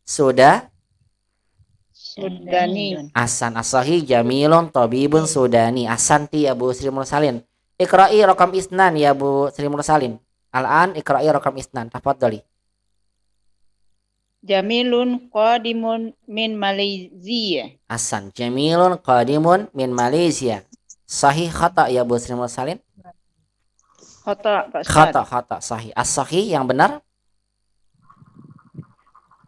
Sudah. Sudani. Ahsan. As-sahih jamilun tabibun sudani. Ahsanti ya Bu Sri Mursalin. Iqra'i raqam isnan ya Bu Sri Mursalin. Al-an iqra'i raqam isnan. Tafadhali. Jamilun qadimun min Malaysia. Ahsan. Jamilun qadimun min Malaysia. Sahih khata ya Bu Sri Mursalin? Khata Pak Ustadz. Khata sahih. As-sahih yang benar?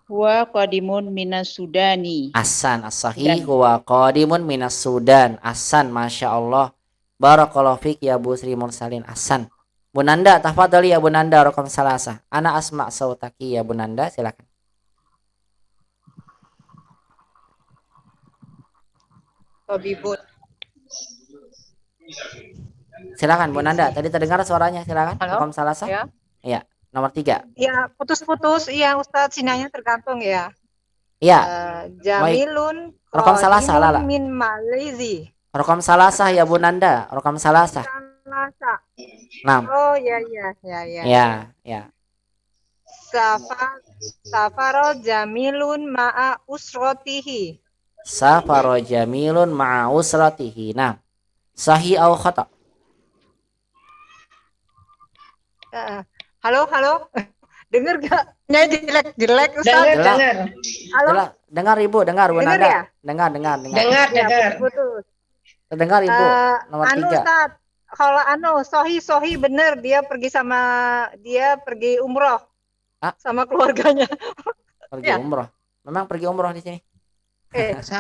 Huwa qadimun minas Sudani. Ahsan. As-sahih huwa qadimun minas Sudan. Ahsan. Masya Allah. Barakallahu fiq ya Bu Sri Mursalin. Ahsan. Bu Nanda, tafadhali ya Bu Nanda, raqam salasa. Ana asma' sautaki ya Bu Nanda, silakan. Tabibun. Silakan Bu Nanda, tadi terdengar suaranya, silakan. Halo? Raqam salasa. Ya. Iya, nomor 3. Ya, putus-putus. Iya, Ustadz, sinyalnya tergantung ya. Iya. Jamilun Raqam salasa, lala. min Malaysia. Raqam salasa ya Bu Nanda, raqam salasa. Salasa. 6. Oh, ya. Ya. Safaro jamilun ma'a usrotihi. Safaro jamilun ma'a usratihi. Nah, sahih au khata? Halo. Dengar gak? Nyanyi jelek Ustaz. Dengar. Halo? Dengar Ibu, dengar Bu Dengar Nanda. ya? Dengar. Ya, putus. Dengar Ibu. Nomor Anu 3. Ustaz, kalau Sohi bener dia pergi umroh sama keluarganya. Pergi umroh. Memang pergi umroh di sini.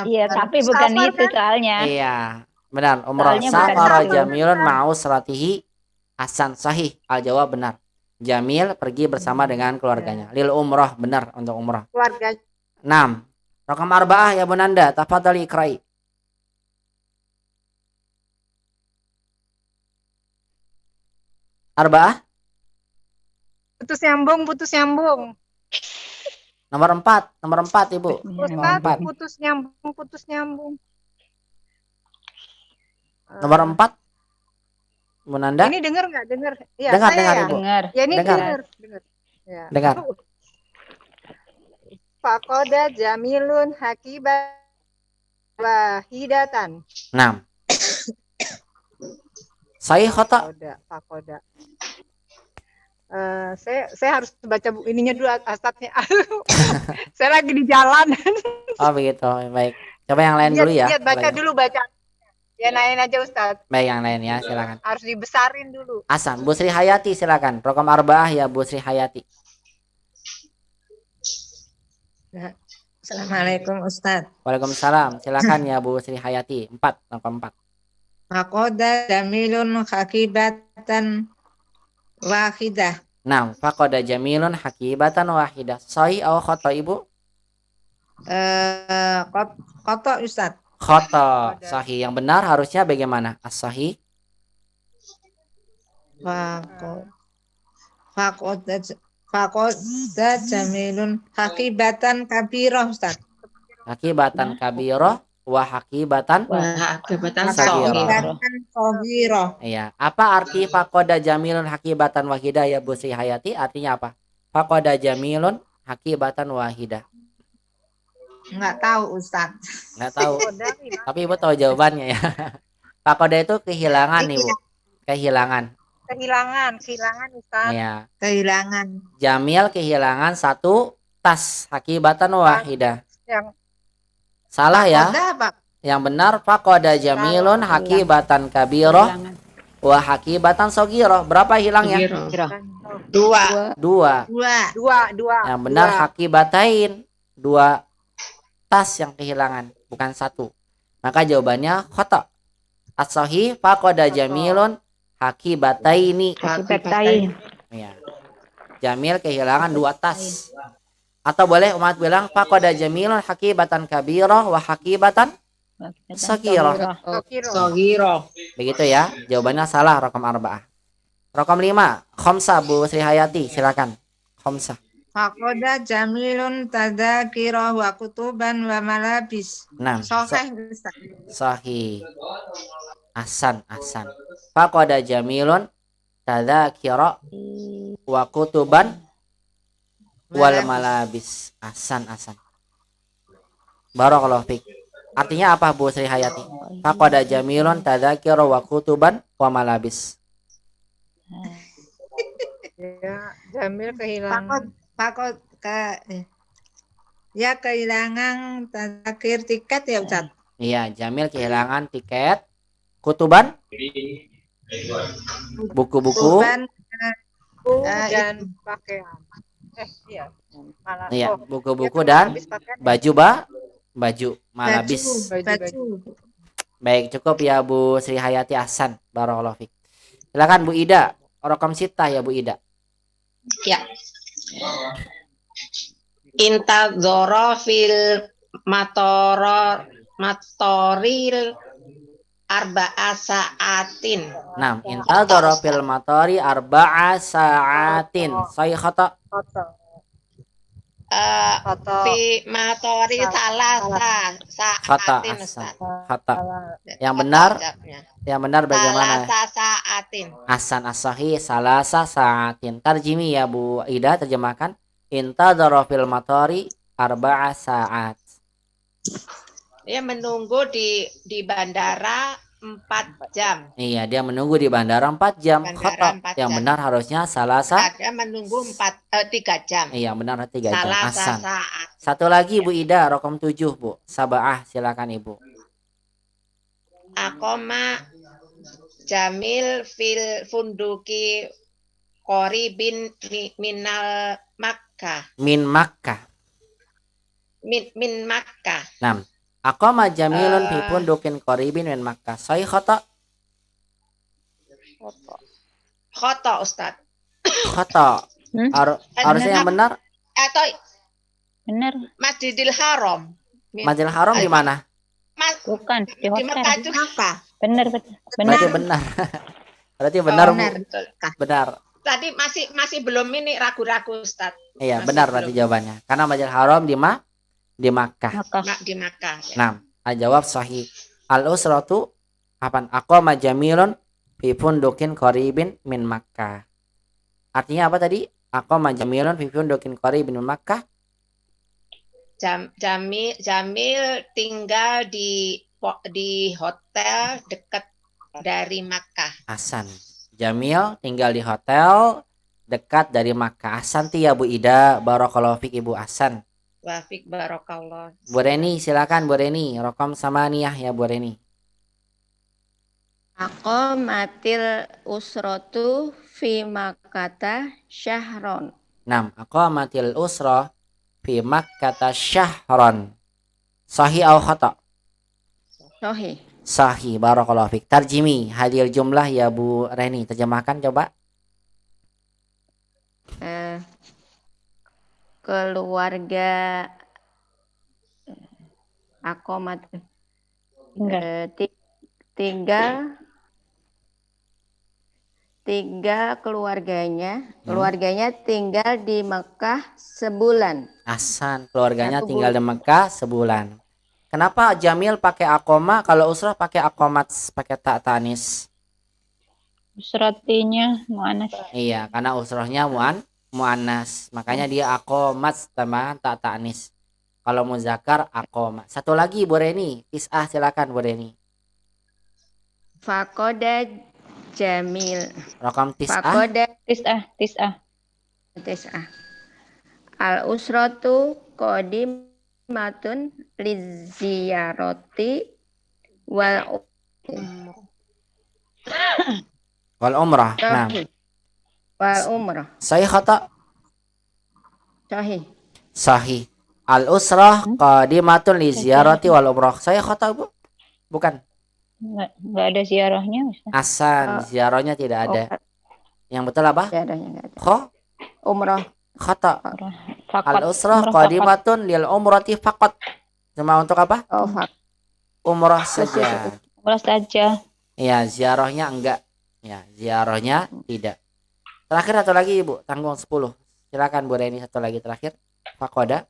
Iya, tapi bukan Safar itu kan? soalnya. Iya, benar. Umroh. Soalnya bukan Safara itu. Jamilun ma'usratihi Hasan sahih. Al-jawab benar. Jamil pergi bersama dengan keluarganya. Lil umroh benar untuk umroh. Keluarga. 6. Raqam arba'ah ya Bu Nanda. Tafadhali ikrai. Arba'ah. Putus nyambung. Nomor 4 Ibu. Ustaz, putus nyambung. Nomor 4. Bu Nanda. Ini dengar nggak? Dengar. Ya, Dengar, saya dengar, ya. Ibu. Ya, ini Dengar. dengar. Ya. Dengar. Faqada Jamilun hakibat wahidatan. 6. Sahih khata. Faqada. Saya harus baca ininya dulu Ustaznya. Saya lagi di jalan. Oh begitu, baik. Coba yang lain dulu ya. Lihat, baca dulu baca. Ya nain aja Ustaz. Baik, yang lain ya, silakan. Harus dibesarin dulu. Hasan, Bu Sri Hayati silakan. Raqam arba'ah ya Bu Sri Hayati. Assalamualaikum Ustaz. Waalaikumsalam. Silakan ya Bu Sri Hayati. 4, raqam 4. Faqada Jamilun hakibatan wahidah. 6. Faqada Jamilun hakibatan wahidah. Sahih atau khata Ibu? Kotok Ustaz. Khata. Sahih. Yang benar harusnya bagaimana? As-sahih. Faqada Jamilun hakibatan kabirah Ustaz. Hakibatan kabirah wa hakibatan saghirah. Iya. Apa arti faqada jamilun hakibatan wahidah ya Bu Sri Hayati? Artinya apa? Faqada jamilun hakibatan wahidah. Enggak tahu Ustaz. Enggak tahu. Tapi Ibu tahu jawabannya ya. Faqada itu kehilangan Ibu. Kehilangan Ustaz. Iya. Kehilangan. Jamil kehilangan 1 tas hakibatan wahidah. Salah ya. Yang benar faqada jamilun hakibatan kabirah wa hakibatan saghirah. Berapa hilangnya? 2. Yang benar hakibatain. 2 tas yang kehilangan, bukan 1. Maka jawabannya khata. As-sahih faqada jamilun hakibataini. Ya. Jamil kehilangan 2 tas. Atau boleh umat bilang faqada jamilun hakibatan kabirah wa hakibatan saghirah. Begitu ya. Jawabannya salah raqam arba'ah. Raqam 5, khamsah Bu Sri Hayati, silakan. Khamsah. Faqada Jamilun tadzakirah wa kutuban wa malabis. 6. Sahih Ustaz. Sahih. Ahsan. Faqada jamilun tadzakira wa kutuban wal malabis. Ahsan. Barakallahu fiik. Artinya apa Bu Sri Hayati? Faqada jamilun tadzakira wa kutuban wa malabis. Ya, Jamil kehilangan. Kehilangan tadzakir tiket ya Ustaz. Iya, Jamil kehilangan tiket, kutuban, buku-buku, dan pakaian. Iya, buku-buku dan baju malabis. Baju. Baik, cukup ya Bu Sri Hayati Hasan. Barakallahu fiik. Silakan Bu Ida. Raqam 6 ya Bu Ida. Ya. Intadzara fil matoril arba'a sa'atin. 6. Intadzara fil matori arba'a sa'atin. Sahih khata. Fi matori salasa sa'atin. Khata. Yang benar bagaimana? Salasa sa'atin. Ahsan as-sahih salasa sa'atin. Tarjimi ya Bu Ida, terjemahkan. Intadzara fil matori arba'a sa'at. Ya menunggu di bandara 4 jam. Iya, dia menunggu di bandara 4 jam. Bandara Khata. 4 Yang jam. benar harusnya salasa. Ada menunggu 3 jam. Iya, benar 3 jam. Salasa Ahsan. saat. Satu lagi Bu Ida, rokom 7 Bu. Sabaah, silakan Ibu. Akoma Jamil fil funduki Qoribin minal Makkah. Min Makkah. Min Makkah. 6. Aqama jamilun fi fundukin qaribin min Makkah. Sahih khata? Khata Ustaz. Khata. Harusnya yang benar Atau Benar. Masjidil Haram. Masjidil Haram di mana? Bukan di Di hotel. Mekah juga. Benar. Berarti benar. Berarti benar, Bu. Benar. Tadi masih belum ini ragu-ragu Ustaz. Iya, Masih benar belum. berarti jawabannya. Karena Masjidil Haram di Makkah. Di Makkah. Ya. 6. Al-jawab sahih. Al-usratu apaan? Aqama jamilun fi fundukin qaribin min Makkah. Artinya apa tadi? Aqama jamilun fi fundukin qaribin min Makkah. Jamil tinggal di hotel dekat dari Makkah. Ahsan. Jamil tinggal di hotel dekat dari Makkah. Ahsan ya Bu Ida. Barakallahu fik Ibu Ahsan. Wafik barokallah. Bu Reni silakan Bu Reni. Rokom samaniyah ya Bu Reni. Aqamatil usratu fi Makkata syahron. 6. Aqamatil usra fi Makkata syahron. Sahih atau khata? Sahih. Sahih. Barakallahu fik. Tarjimi hadir jumlah ya Bu Reni. Terjemahkan coba. Keluarga Aqamat tiga keluarganya tinggal di Mekah sebulan. Ahsan. Keluarganya tinggal di Mekah sebulan. Kenapa Jamil pakai akoma, kalau Usrah pakai akomat, pakai tak tanis? Usratinya mu'anas. Iya, karena Usrahnya mu'anas. Makanya dia akomat tambahan tak tanis. Kalau muzakkar akomat. Satu lagi Bu Reni, Tis'ah silakan Bu Reni. Fakoda Jamil. Rakam Tis'ah. Fakoda Tis'ah. Al-usratu qadimatun liziyarati wal umrah. Nah. Wal umrah. Sahih khata? Sahih. Sahih. Al-usrah qadimatun liziyarati wal umrah. Sahih khata Bu? Bukan. Enggak ada ziarahnya. Ahsan, ziarahnya tidak ada. Yang betul apa? Umrah. Khata. Al-usrah qadimatun lil umrati faqat. Cuma untuk apa? Umrah saja. Umrah saja. Iya, ziarahnya enggak. Ya, ziarahnya tidak. Terakhir satu lagi Ibu, tanggung 10. Silakan Bu Reni satu lagi terakhir. Fakoda.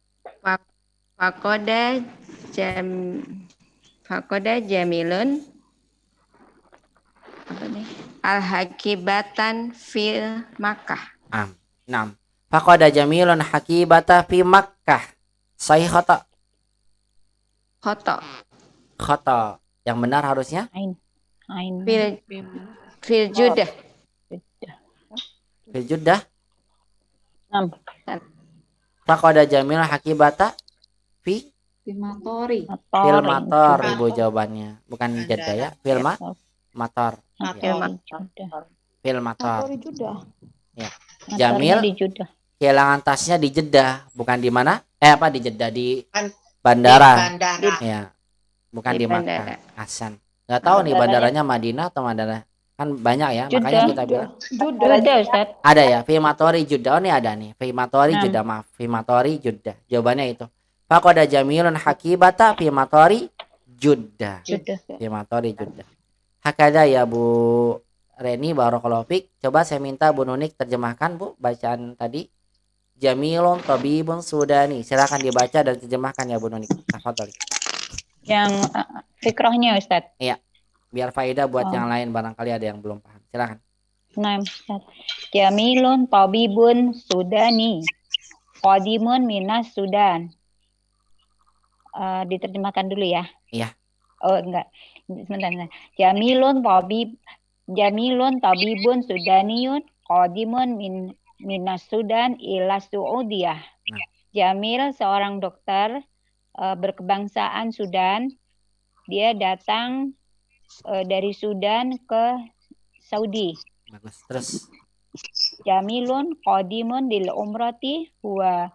Fakoda jamilun al-hakibatan fil Makkah. 6. Fakoda jamilun hakibata fi Makkah. Sahih khata? Khata. Yang benar harusnya? Fil Judah. Fil Judah. Fakoda jamilun hakibata fi Filmatori. Fil Mator Ibu jawabannya. Bukan Jeddah ya. Fil Mator. Fil Mator. Ya. Jamil kehilangan tasnya di Jeddah, bukan di mana? Di Jeddah, di bandara. Ya. Bukan di Makkah. Ahsan. Enggak tahu nih bandaranya Madinah atau Madinah. Kan banyak ya, makanya kita bilang. Judah, Ustaz. Ada ya, Fimatori Jeddah. Oh, ini ada nih. Fimatori Jeddah, maaf. Fimatori Jeddah. Jawabannya itu. Faqada jamilun hakibata Fimatori Jeddah. Fimatori Jeddah. Hakada ya Bu Reni barakallahu fik. Coba saya minta Bu Nunik terjemahkan Bu bacaan tadi. Jamilun tabibun Sudani. Silakan dibaca dan terjemahkan ya Bu Nunik. Tafadhol. Yang fikrahnya Ustaz. Iya. Biar faedah buat yang lain barangkali ada yang belum paham. Silakan. Nah, Ustaz. Jamilun tabibun Sudani. Qadimun minas Sudan. Diterjemahkan dulu ya. Iya. Oh enggak. Sebentar. Jamilun tabibun sudaniyun qadimun minas Sudan ila Saudiyah. Jamil seorang dokter berkebangsaan Sudan. Dia datang dari Sudan ke Saudi. Bagus. Terus Jamilun qadimun lil umrati wa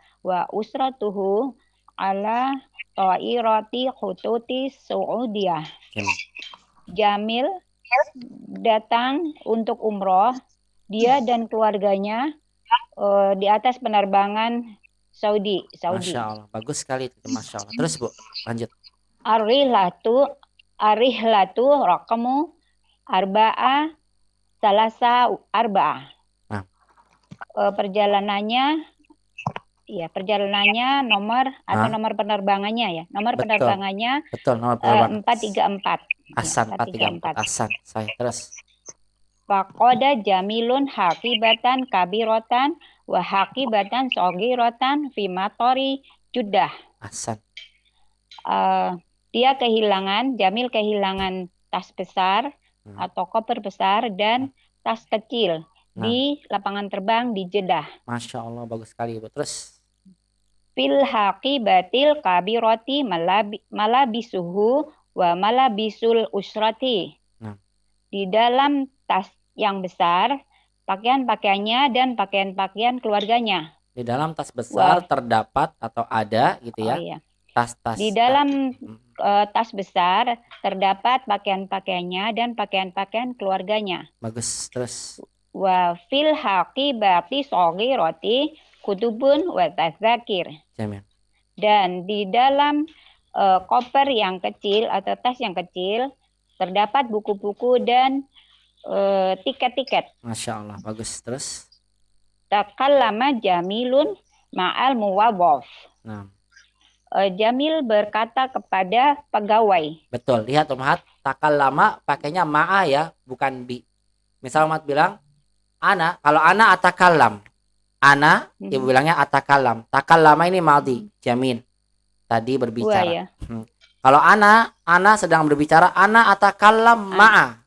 usratuhu ala ta'irati khututi Saudiyah. Jamil datang untuk umroh, dia dan keluarganya di atas penerbangan Saudi. Masya Allah, bagus sekali itu, Masya Allah. Terus Bu, lanjut. Arihlatu raqamu arba'a salasa arba'ah. Nah. Perjalanannya nomor atau nomor penerbangannya ya. Nomor Betul. penerbangannya Betul, nomor penerbangan. 434. Hasan, Ya, 434. Hasan, saya terus. Faqoda jamilun hakibatan kabiratan wa hakibatan sogiratan fi matori Jeddah. Hasan. Jamil kehilangan tas besar atau koper besar dan tas kecil di lapangan terbang di Jeddah. Masya Allah, bagus sekali Bu. Terus. Fil haqibatil kabiroti malabisuhu wa malabisul usrati. Di dalam tas yang besar, pakaian-pakaiannya dan pakaian-pakaian keluarganya. Di dalam tas besar terdapat atau ada gitu ya. Oh, iya. Tas-tas. Di dalam tas besar terdapat pakaian-pakaiannya dan pakaian-pakaian keluarganya. Bagus. Terus. Wa fil haqibati saghirati kutubun wa tazakir. Jamin. Dan di dalam koper yang kecil atau tas yang kecil terdapat buku-buku dan tiket-tiket. Masya Allah, bagus. Terus. Takallama Jamilun ma'al muwadhaf. Nah. Jamil berkata kepada pegawai. Betul, lihat Ummahat, takallama pakainya ma'a ya, bukan bi. Misal Ummahat bilang, ana, kalau ana atakallam. Ana, ibu bilangnya atakallam. Takallama ini madhi, Jamil. Tadi berbicara. Ya. Kalau ana sedang berbicara, ana atakallam ma'a.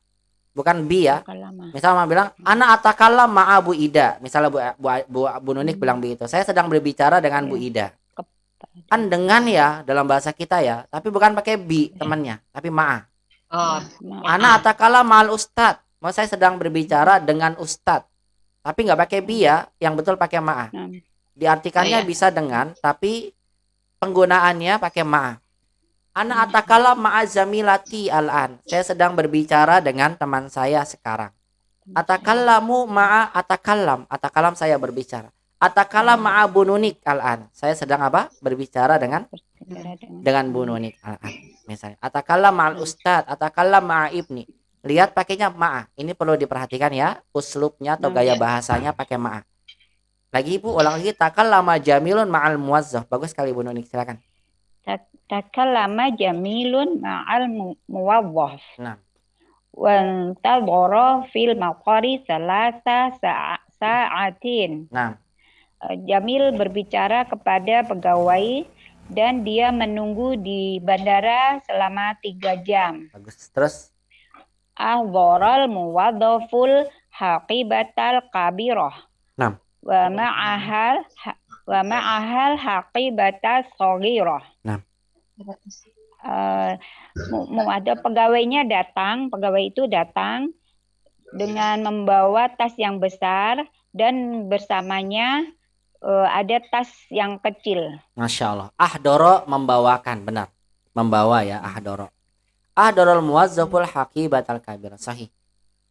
Bukan bi ya. Misal Ummahat bilang, ana atakallam ma'a Bu Ida. Misalnya Bu Nunik bilang begitu. Saya sedang berbicara dengan Bu Ida. Kan dengan ya dalam bahasa kita ya, tapi bukan pakai bi temannya, tapi ma'a. Ana atakallam ma'al ustad. Mau saya sedang berbicara dengan ustad. Tapi nggak pakai bi ya, yang betul pakai ma'a. Diartikannya bisa dengan, tapi penggunaannya pakai ma'a. Ana atakallam ma'a zamilati al'an. Saya sedang berbicara dengan teman saya sekarang. Atakallamu ma'a atakallam. Atakallam saya berbicara. Atakallam ma'a Bu Nunik al'an. Saya sedang apa? Berbicara dengan Bu Nunik al'an. Misalnya, atakallam ma'al ustad, atakallam ma'a ibni. Lihat pakainya ma'a. Ini perlu diperhatikan ya, uslubnya atau gaya bahasanya pakai ma'a. Lagi Bu, ulang lagi. Takallama Jamilun ma'al muwazzaf. Bagus sekali Bu Nunik, silakan. Takallama Jamilun ma'al muwazzaf. Nah. Wantadhara fil maqari salasa sa'atin. Nah. Jamil berbicara kepada pegawai dan dia menunggu di bandara selama 3 jam. Bagus. Terus. Ahdharal muwaddaful haqibatal kabirah. Nah. Wa ma'ahal haqibatas saghirah. Nah. Ada pegawai itu datang dengan membawa tas yang besar dan bersamanya ada tas yang kecil. Masya Allah. Ahdoro membawakan, benar. Membawa ya, ahdoro. Ahdorul muwazzaful haqibatal kabirah. Sahih.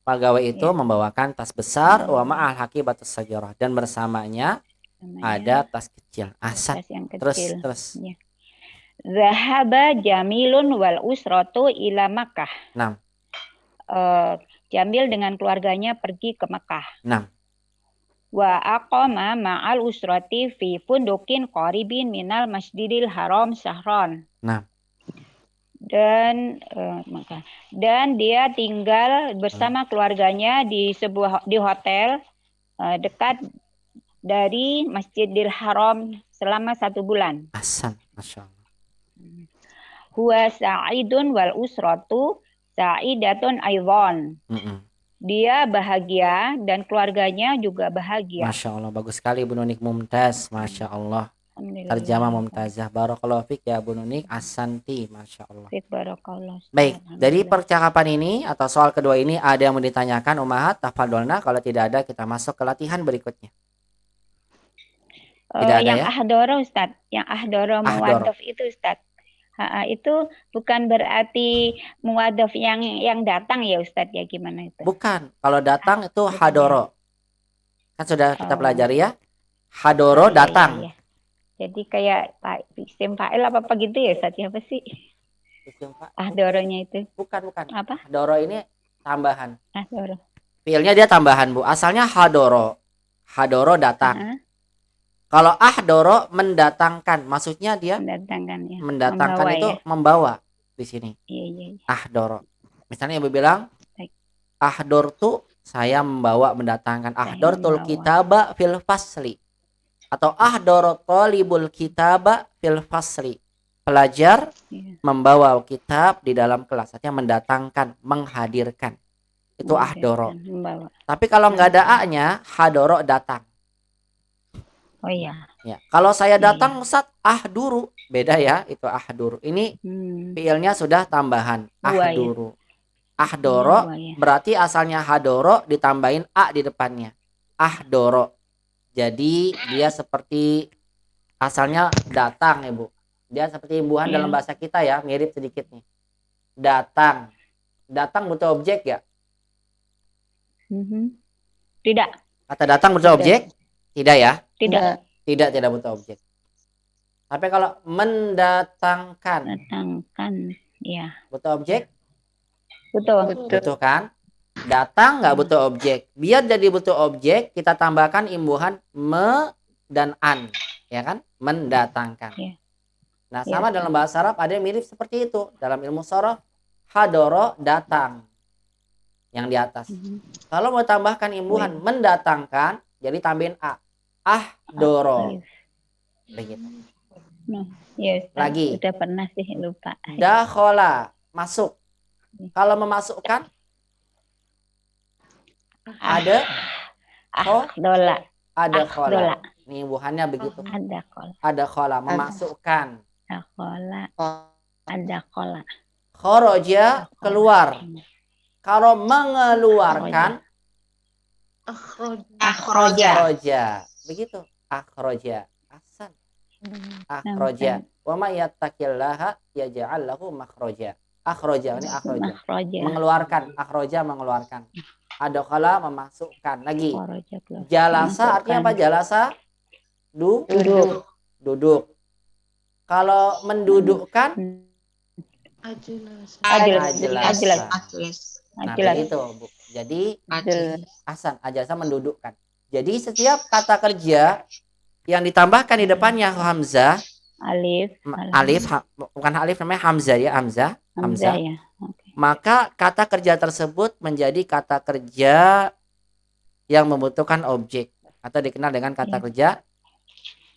Pegawai itu membawakan tas besar wa ma'al haqibatus saghirah, dan bersamanya ada tas kecil. Asad. Tas yang kecil. Terus. Ya. Zahaba Jamilun wal usratu ila Makkah. Nah. Jamil dengan keluarganya pergi ke Makkah. Nah. Wa aqama ma'al usrati fi fundukin qaribin minal Masjidil Haram syahran. Nah. Dan dia tinggal bersama keluarganya di hotel dekat dari Masjidil Haram selama 1 bulan. Hasan, Masya Allah. Huwa sa'idun wal usratu sa'idatun aidon. Dia bahagia dan keluarganya juga bahagia. Masya Allah, bagus sekali Bu Nunik, mumtaz, Masya Allah. Terjemah mumtazah. Barakallahu fik ya Bu Nunik, asanti, Masya Allah. Baik, dari percakapan ini atau soal kedua ini ada yang mau ditanyakan Ummahat? Tafadolna, kalau tidak ada kita masuk ke latihan berikutnya. Tidak ada yang ya? ahdoro Ustaz, yang ahdoro muwaddof itu Ustaz. Itu bukan berarti muwaddof yang datang ya Ustaz ya, gimana itu? Bukan, kalau datang itu hadoro. Kan sudah kita pelajari ya. Hadoro datang. Iya. Jadi kayak isim fa'il apa gitu ya Ustaz, apa sih? Ahdoronya itu. Bukan. Apa? Hadoro ini tambahan. Ahdoro. Fiilnya dia tambahan Bu. Asalnya hadoro. Hadoro datang. Kalau ahdoro mendatangkan, maksudnya dia mendatangkan ya. Mendatangkan Membawa, itu ya? membawa di sini. Iya. Ahdoro. Misalnya Ibu bilang, ahdortu, saya membawa, mendatangkan. Ahdortul kitaba fil fasli. Atau ahdoro tolibul kitaba fil fasli. Pelajar membawa kitab di dalam kelas. Artinya mendatangkan, menghadirkan. Itu ahdoro. Tapi kalau nggak ada A-nya, hadoro datang. Oh iya. Ya, kalau saya datang Ustaz, ahduru, beda ya, itu ahduru. Ini fiilnya sudah tambahan, ahduru. Ahdoro berarti asalnya hadoro ditambahin a di depannya. Ahdoro. Jadi dia seperti asalnya datang ya Bu. Dia seperti imbuhan dalam bahasa kita ya, mirip sedikit nih. Datang. Datang butuh objek ya? Tidak. Kata datang butuh objek? Tidak ya? Tidak butuh objek. Tapi kalau mendatangkan. Ya. Butuh objek? Butuh Kan? Datang nggak butuh objek. Biar jadi butuh objek, kita tambahkan imbuhan me dan an, ya kan? Mendatangkan. Nah, sama dalam bahasa Arab ada yang mirip seperti itu. Dalam ilmu shoroh, hadoro datang. Yang di atas. Kalau mau tambahkan imbuhan mendatangkan, jadi tambahin a. Ahdoro. Begitu. Ya, Lagi. Sudah pernah sih, lupa. Dakhola, masuk. Kalau memasukkan ada dola. Ada khola. Nih imbuhannya begitu. Ada khola, memasukkan. Ada khola. Khoroja, keluar. Kalau mengeluarkan akhroja. Begitu. Akhroja. Asan. Akhroja. Wa may yattaqillaha yaj'al lahu makhroja. Akhroja, ini akhroja. Mengeluarkan. Akhroja mengeluarkan. Adakhala memasukkan. Lagi. Jalasa artinya apa? Jalasa? Duduk. Kalau mendudukkan ajlas. Nah, begitu, Bu. Jadi asan, ajasa mendudukkan. Jadi setiap kata kerja yang ditambahkan di depannya hamzah, bukan alif, namanya hamzah ya, hamzah. Ya. Maka kata kerja tersebut menjadi kata kerja yang membutuhkan objek atau dikenal dengan kata kerja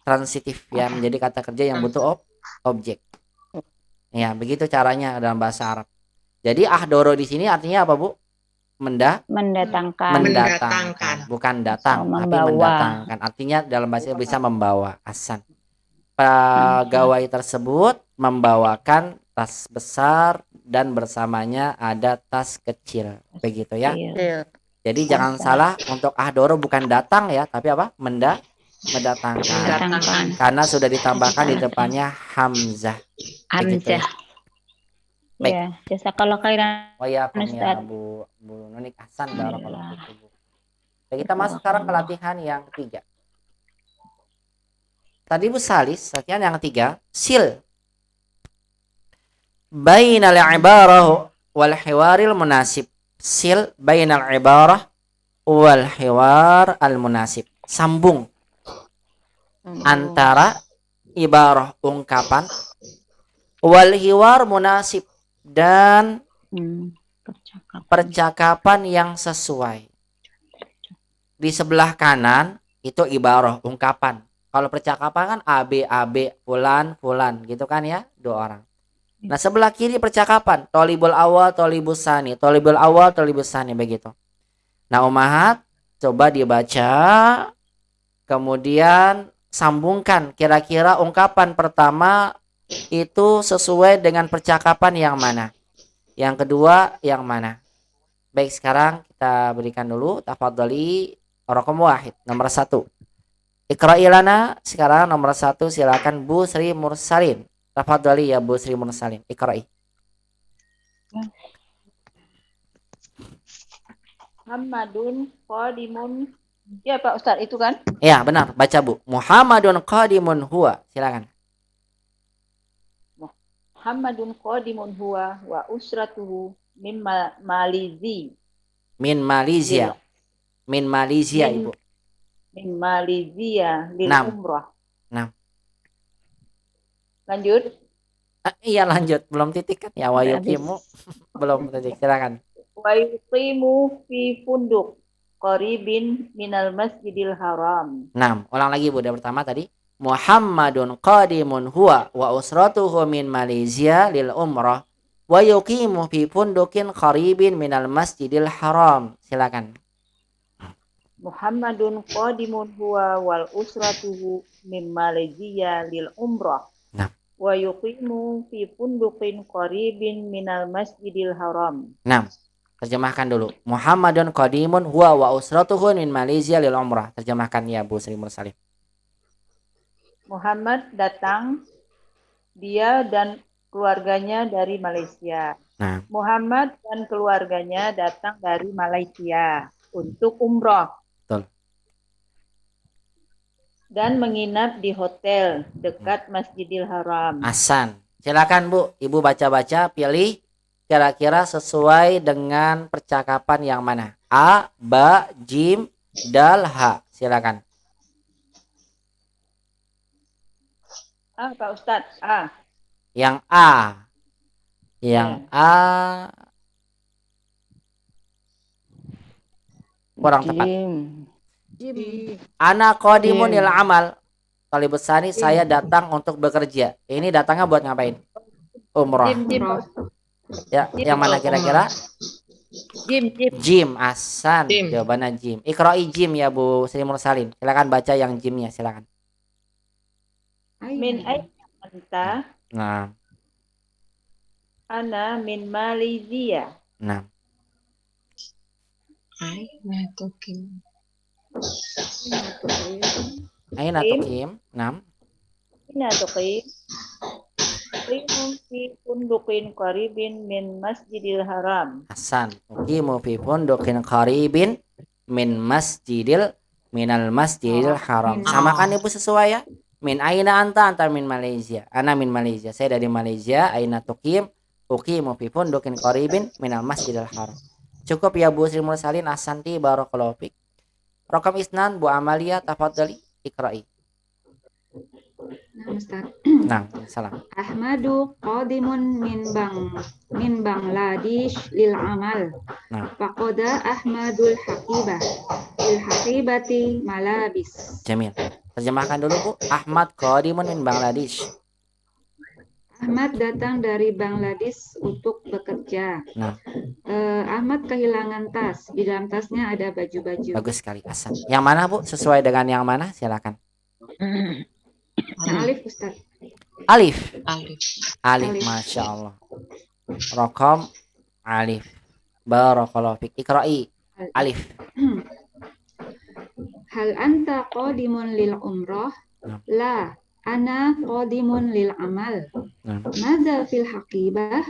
transitif ya, menjadi kata kerja yang butuh objek. Ya, begitu caranya dalam bahasa Arab. Jadi ahdoro di sini artinya apa, Bu? Mendatangkan. Bukan datang, tapi mendatangkan. Artinya dalam bahasa bisa membawa, asan. Pegawai tersebut membawakan tas besar dan bersamanya ada tas kecil. Begitu ya. Jadi jangan salah, untuk ahdoro bukan datang ya, tapi apa? Mendatangkan. Karena sudah ditambahkan di depannya hamzah. Begitu ya. Baik. Ya, jazakallahu khairan. Ya Bu Nunik, Hasan, barakallahu fiik, Bu. Kita masuk sekarang ke latihan yang ketiga. Tadi Bu Salis, latihan yang ketiga, sil bainal ibarah wal hiwaril munasib. Sil bainal ibarah wal hiwar al munasib. Sambung antara ibarah ungkapan wal hiwar munasib dan percakapan yang sesuai. Di sebelah kanan itu ibarah ungkapan. Kalau percakapan kan AB fulan gitu kan ya, dua orang. Nah, sebelah kiri percakapan. Tolibul awal, tolibus sani. Tolibul awal, tolibus sani. Begitu. Nah, Ummahat, coba dibaca. Kemudian sambungkan. Kira-kira ungkapan pertama itu sesuai dengan percakapan yang mana. Yang kedua yang mana. Baik, sekarang kita berikan dulu. Tafadhali raqam 1. Nomor 1. Iqra'i lana. Sekarang nomor 1 silakan Bu Sri Mursalin. Tafadhali ya Bu Sri Mursalin. Iqra'i. Muhammadun qadimun. Ya Pak Ustadz, itu kan? Ya, benar. Baca Bu. Muhammadun qadimun huwa. Silakan. Muhammadun qadimun huwa wa usratuhu min Malizi. Min Malaysia. Min Malaysia, Ibu. Min Malaysia lil Enam. umrah. 6. Lanjut. Iya, lanjut. Belum titik kan? Ya, wa yuqimu. Belum titik. Silakan. Wa yuqimu fi funduk qaribin minal masjidil haram. 6. Ulang lagi Bu, dari pertama tadi. Muhammadun qadimun huwa wa usratuhu min Malaysia lil umrah wa yuqimu fi fundukin qaribin minal masjidil haram. Silakan. Muhammadun qadimun huwa wal usratuhu min Malaysia lil umrah. Nah. Wa yuqimu fi fundukin qaribin minal masjidil haram. 6. Terjemahkan dulu. Muhammadun qadimun huwa wa usratuhu min Malaysia lil umrah. Terjemahkan ya Bu Sri Mursalin. Muhammad datang, dia dan keluarganya dari Malaysia. Nah. Muhammad dan keluarganya datang dari Malaysia untuk umroh. Betul. Dan menginap di hotel dekat Masjidil Haram. Ahsan. Silakan Bu, Ibu baca-baca, pilih kira-kira sesuai dengan percakapan yang mana. A, Ba, Jim, Dal, H. Silakan. Ah, Pak Ustadz. A. Yang A. Yang A kurang tepat. Ana qadimun lil amal. Talibus sani, saya datang untuk bekerja. Ini datangnya buat ngapain? Umrah. Ya, yang mana kira-kira? Jim. Ahsan. Jawabannya Jim. Iqra'i Jim ya Bu Sri Mursalin. Silakan baca yang Jimnya, silakan. Min aina anta? Nah. Ana min Malaysia. Nah. Aina tukim. Aina tukim. 6. Aina tukim. Tuqimu fi fundukin qaribin min Masjidil Haram. Hasan. Tuqimu fi fundukin qaribin minal masjidil haram. Samakan Ibu sesuai ya. Min aina anta min Malaysia. Ana min Malaysia. Saya dari Malaysia. Aina tuqim. Uqimu fi fundukin qaribin minal masjidil haram. Cukup ya Bu Sri Mursalin. Ahsanti barakallahu fik. Raqam isnan Bu Amalia, tafadhali iqra'i. Nah, Ustaz. Nah, salam. Ahmadu qadimun min Bangladesh lil amal. Nah. Faqada Ahmadul haqibah lil haqibati malabis. Jamil. Terjemahkan dulu Bu. Ahmad qadimun min Bangladesh. Ahmad datang dari Bangladesh untuk bekerja. Nah. Ahmad kehilangan tas. Di dalam tasnya ada baju-baju. Bagus sekali, Hasan. Yang mana Bu? Sesuai dengan yang mana? Silakan. Yang alif Ustaz. Alif. Alif. Masya Allah. Raqam alif. Barakallahu fik. Iqra'i. Alif. Hal anta qadimun lil umrah? La. Ana qadimun lil amal. Madza fil haqibah?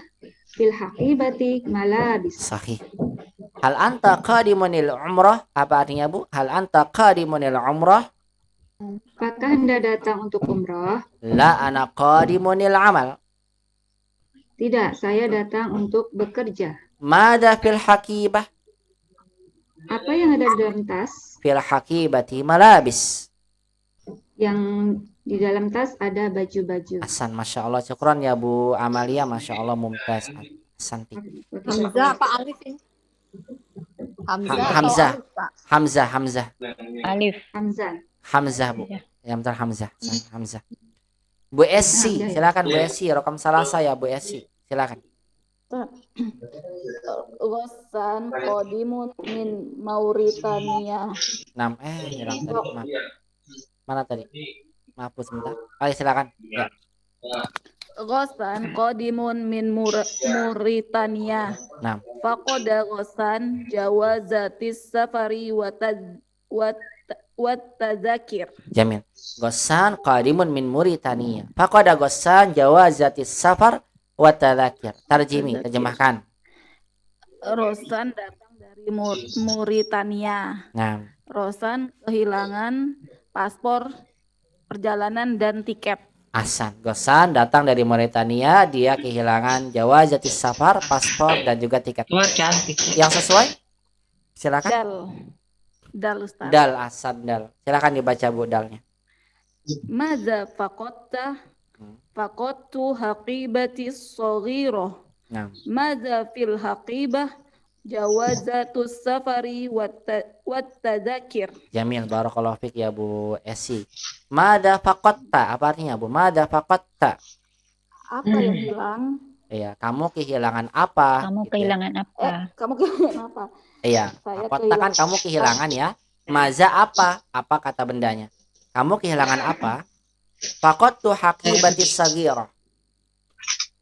Fil haqibati malabis. Sahih. Hal anta qadimun lil umrah? Apa artinya Bu? Hal anta qadimun lil umrah? Apakah Anda datang untuk umrah? La ana qadimun lil amal. Tidak, saya datang untuk bekerja. Madza fil haqibah? Apa yang ada di dalam tas? Fil haqibati malabis. Yang di dalam tas ada baju-baju. Hasan, Masya Allah. Syukran ya Bu Amalia. Masya Allah, mumtaz. Santi. Hamzah apa Alif ini? Hamzah. Alif. Hamzah. Hamzah Bu. Yang betul Hamzah. Hamzah. Bu Esi, Nah, silakan Bu Esi, rekam salah saya Bu Esi, silakan. Ghassan qadimun min Mauritania. Hilang tadi, maaf. Mana tadi? Maaf Bu sebentar. Ayo silakan. Ya. Ghassan qadimun min Mauritania. Faqada Ghassan jawazatis safari wa tadzakir. Jamil. Ghassan qadimun min Mauritania. Faqada Ghassan jawazatis safar wa tadzakir. Tarjimi, terjemahkan. Rosan datang dari Mauritania. Rosan kehilangan paspor perjalanan dan tiket. Ahsan. Ghassan datang dari Mauritania, dia kehilangan jawazatis safar, paspor dan juga tiket. Yang sesuai? Silakan. Dal Ustaz. Dal, Ahsan dal. Silakan dibaca Bu dalnya. Madza faqattu haqibati shaghirah. Madza fil haqibah jawazatus safari wat tadzakir. Jamil, barakallahu fik ya Bu Esi. Madza faqatta, apa artinya Bu? Madza faqatta. Apa yang hilang? Iya, kamu kehilangan apa? Kamu kehilangan apa? Kamu kehilangan apa? Iya, faqatta kan kamu kehilangan ya. Maza apa? Apa kata bendanya? Kamu kehilangan apa? Faqattu haqibatis saghirah.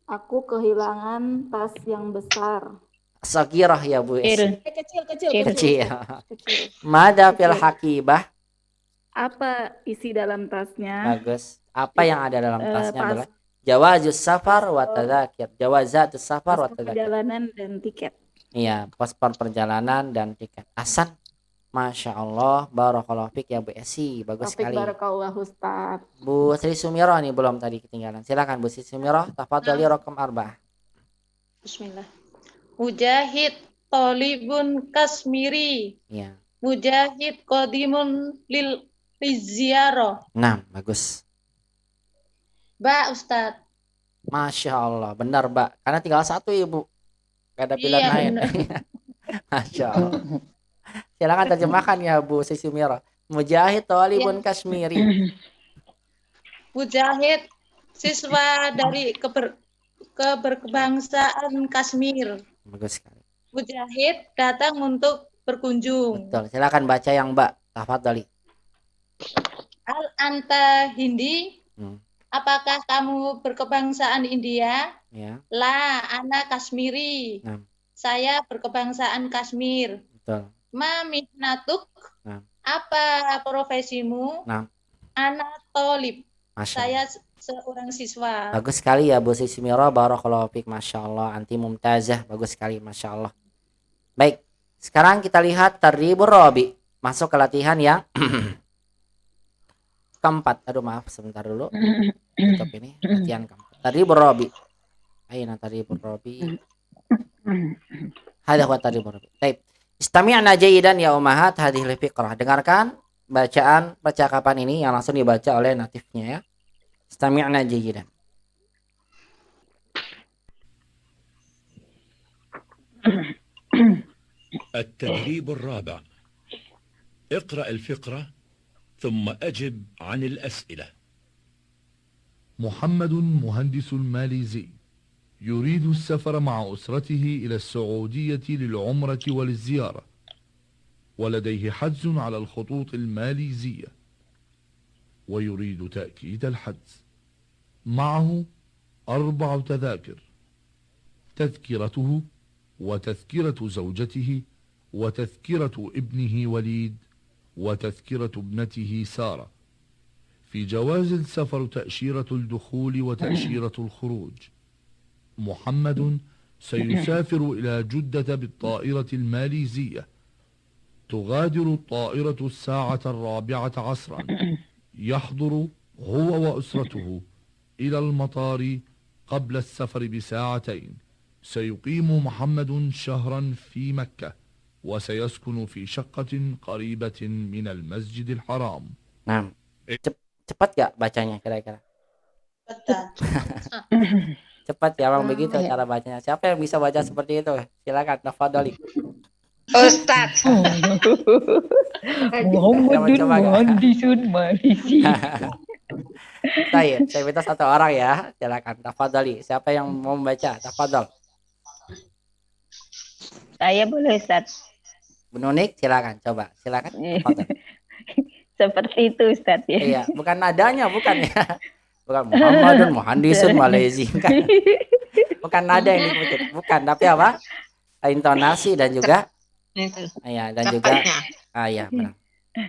Aku kehilangan tas yang besar. Saghirah ya Bu Esi. Kecil. Mada fil haqibah. Apa isi dalam tasnya? Bagus. Apa yang ada dalam tasnya adalah jawazus safar wa tadzakir. Jawazatus safar wa tadzakir. Perjalanan dan tiket. Iya, paspor perjalanan dan tiket. Ahsan. Masya Allah, barakallahu fik ya Bu Esi, bagus sekali. Barakallahu Ustaz. Bu Sri Sumirah nih belum tadi ketinggalan. Silakan Bu Sri Sumirah, tafadhali rakam 4. Bismillah. Mujahid talibun kasmiri. Iya. Mujahid qadimun lil ziarah. Bagus. Ba Ustaz. Masya Allah, benar Mbak. Karena tinggal satu Ibu. Gak ada pilihan lain. Masya Allah. Silakan terjemahkan ya Bu Sisi Mira. Mujahid talibun kasmiri. Mujahid siswa dari keberkebangsaan Kashmir. Bagus sekali. Mujahid datang untuk berkunjung. Betul. Silakan baca yang Mbak. Tafadhali. Al anta Hindi. Apakah kamu berkebangsaan India? Ya. La, ana Kashmiri. Saya berkebangsaan Kashmir. Betul. Ma mihnatuk. Apa profesimu? Ana tolib. Saya seorang siswa. Bagus sekali ya Bu Sisi Mira, barakallahu fik, Masya Allah, anti mumtazah, bagus sekali, Masya Allah. Baik, sekarang kita lihat tadribur rabi, masuk ke latihan yang keempat. Aduh maaf, sebentar dulu. Tutup ini, latihan keempat. Tadribur rabi. Ayo tadribur rabi. Hadha wa tadribur rabi. Baik. Istami'na jayidan ya ummahat hadhil fiqrah. Dengarkan bacaan percakapan ini yang langsung dibaca oleh natifnya ya. Istami'na jayidan. التدريب الرابع. اقرأ الفقرة ثم أجب عن الأسئلة. محمد مهندس ماليزي يريد السفر مع أسرته إلى السعودية للعمرة وللزيارة، ولديه حجز على الخطوط الماليزية، ويريد تأكيد الحجز. معه 4 تذاكر: تذكرته وتذكرة زوجته وتذكرة ابنه وليد وتذكرة ابنته سارة. في جواز السفر تأشيرة الدخول وتأشيرة الخروج. محمد سيسافر إلى جدة بالطائرة الماليزية. تغادر الطائرة الساعة 4 عصرا. يحضر هو وأسرته إلى المطار قبل السفر بساعتين. سيقيم محمد شهرا في مكة، وسيسكن في شقة قريبة من المسجد الحرام. Nah, cepat gak bacanya kira-kira? Cepat ya, Bang, begitu cara bacanya. Siapa yang bisa baca seperti itu? Silakan, tafadhali. Ustaz. Muhammadun Muhandisun Malisi. Saya minta satu orang ya. Silakan. Tafadhali. Siapa yang mau membaca? Tafadhol. Saya boleh, Ustaz. Bu Nunik, silakan. Coba. Silakan. Tafadhol. Seperti itu, Ustaz ya. Iya, bukan nadanya, bukan ya. Bukan Muhammadun Muhandisun Malaysia kan. Bukan nada yang diikutin. Bukan, tapi apa? Intonasi dan juga iya, dan juga iya, benar.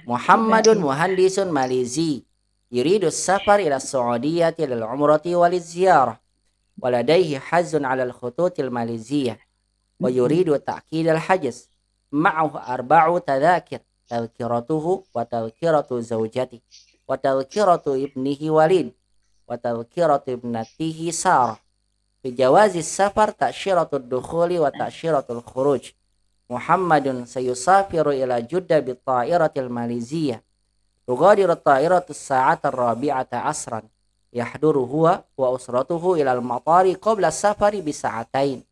Muhammadun Muhandisun Malaysia. Yuridu safar ila Saudiyati lil umrati wal ziyarah. Waladaihi hazun ala al-khututil Malaysia. Wa yuridu ta'kid al-hajz. Ma'ahu arba'u tadhakir. Tadhkiratuhu wa tadhkiratu zawjati. Wa tadhkiratu ibnihi Walid. Wa tadhkiratu ibnatihi Sarah. Fi jawazi safar ta'syiratu ad-dukhuli wa ta'syiratu al-khuruj. Muhammadun sayusafiru ila Jeddah bi ta'iratil Malaysia. تغادر الطائرة الساعة 4 عصرا يحضر هو وأسرته إلى المطار قبل السفر بساعتين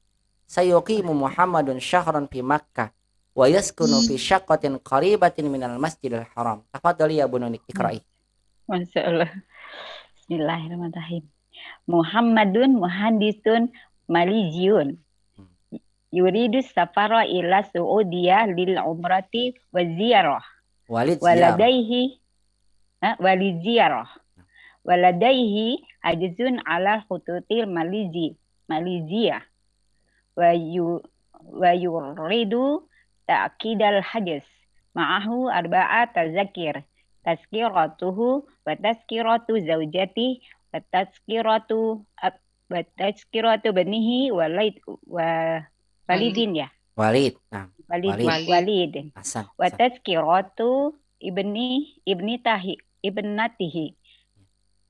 سيقيم محمد شهرا في مكة ويسكن في شقة قريبة من المسجد الحرام. تفضل يا بنوني اقرأي. ما شاء الله. بسم الله الرحمن الرحيم. محمد مهندس ماليزي يريد السفر إلى السعودية للعمرة والزيارة ولديه عجز على خطوط ماليزيا ويريد تأكيد الحجز معه 4 تذاكر تذكرته وتذكرة زوجته وتذكرة بنيه والد يا Walid. Nah, Walid. Hasan. Wa tazkiratu ibnatihi.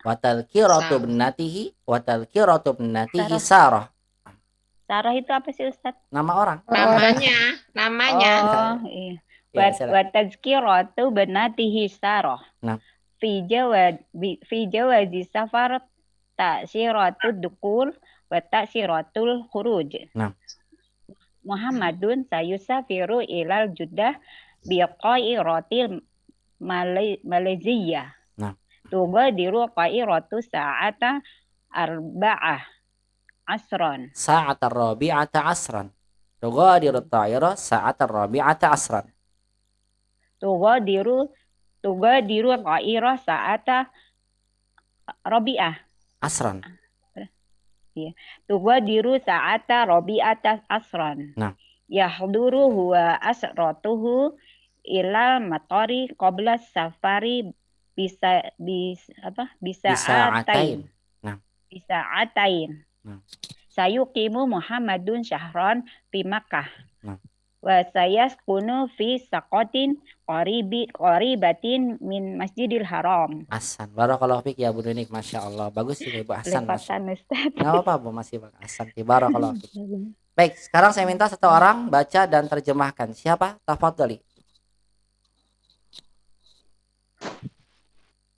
Wa tazkiratu ibnatihi Sarah. Sarah itu apa sih, Ustaz? Nama orang. Namanya. Oh, iya. Wa tazkiratu ibnatihi Sarah. Nah. Fi jawazi safar ta'syiratud dukul wa ta'syiratul khuruj. Nah. Muhammadun sayusafiru ilal Jeddah biqairatil Malaysia. Nah. Tugadiru qairatu sa'ata 4 Sa'ata 4 Tugadiru ta'ira sa'ata 4 Tugadiru qairah sa'ata 4 Ya. Tugadiru sa'ata 4 Nah. Yahduru huwa asratuhu ilal matari qabla safari bisa atain. Nah. Bisa atain. Nah. Sayuqimu Muhammadun syahran fi Makkah. Nah. Wa sayaskunu fi saqatin qaribatin min Masjidil Haram. Hasan. Barakallahu fiik ya Bu Nunik, Masya Allah. Bagus ini Bu Hasan. Ustaz. Nggak apa-apa Bu, masih Hasan. Barakallahu fiik. Baik, sekarang saya minta satu orang baca dan terjemahkan. Siapa? Tafadhali.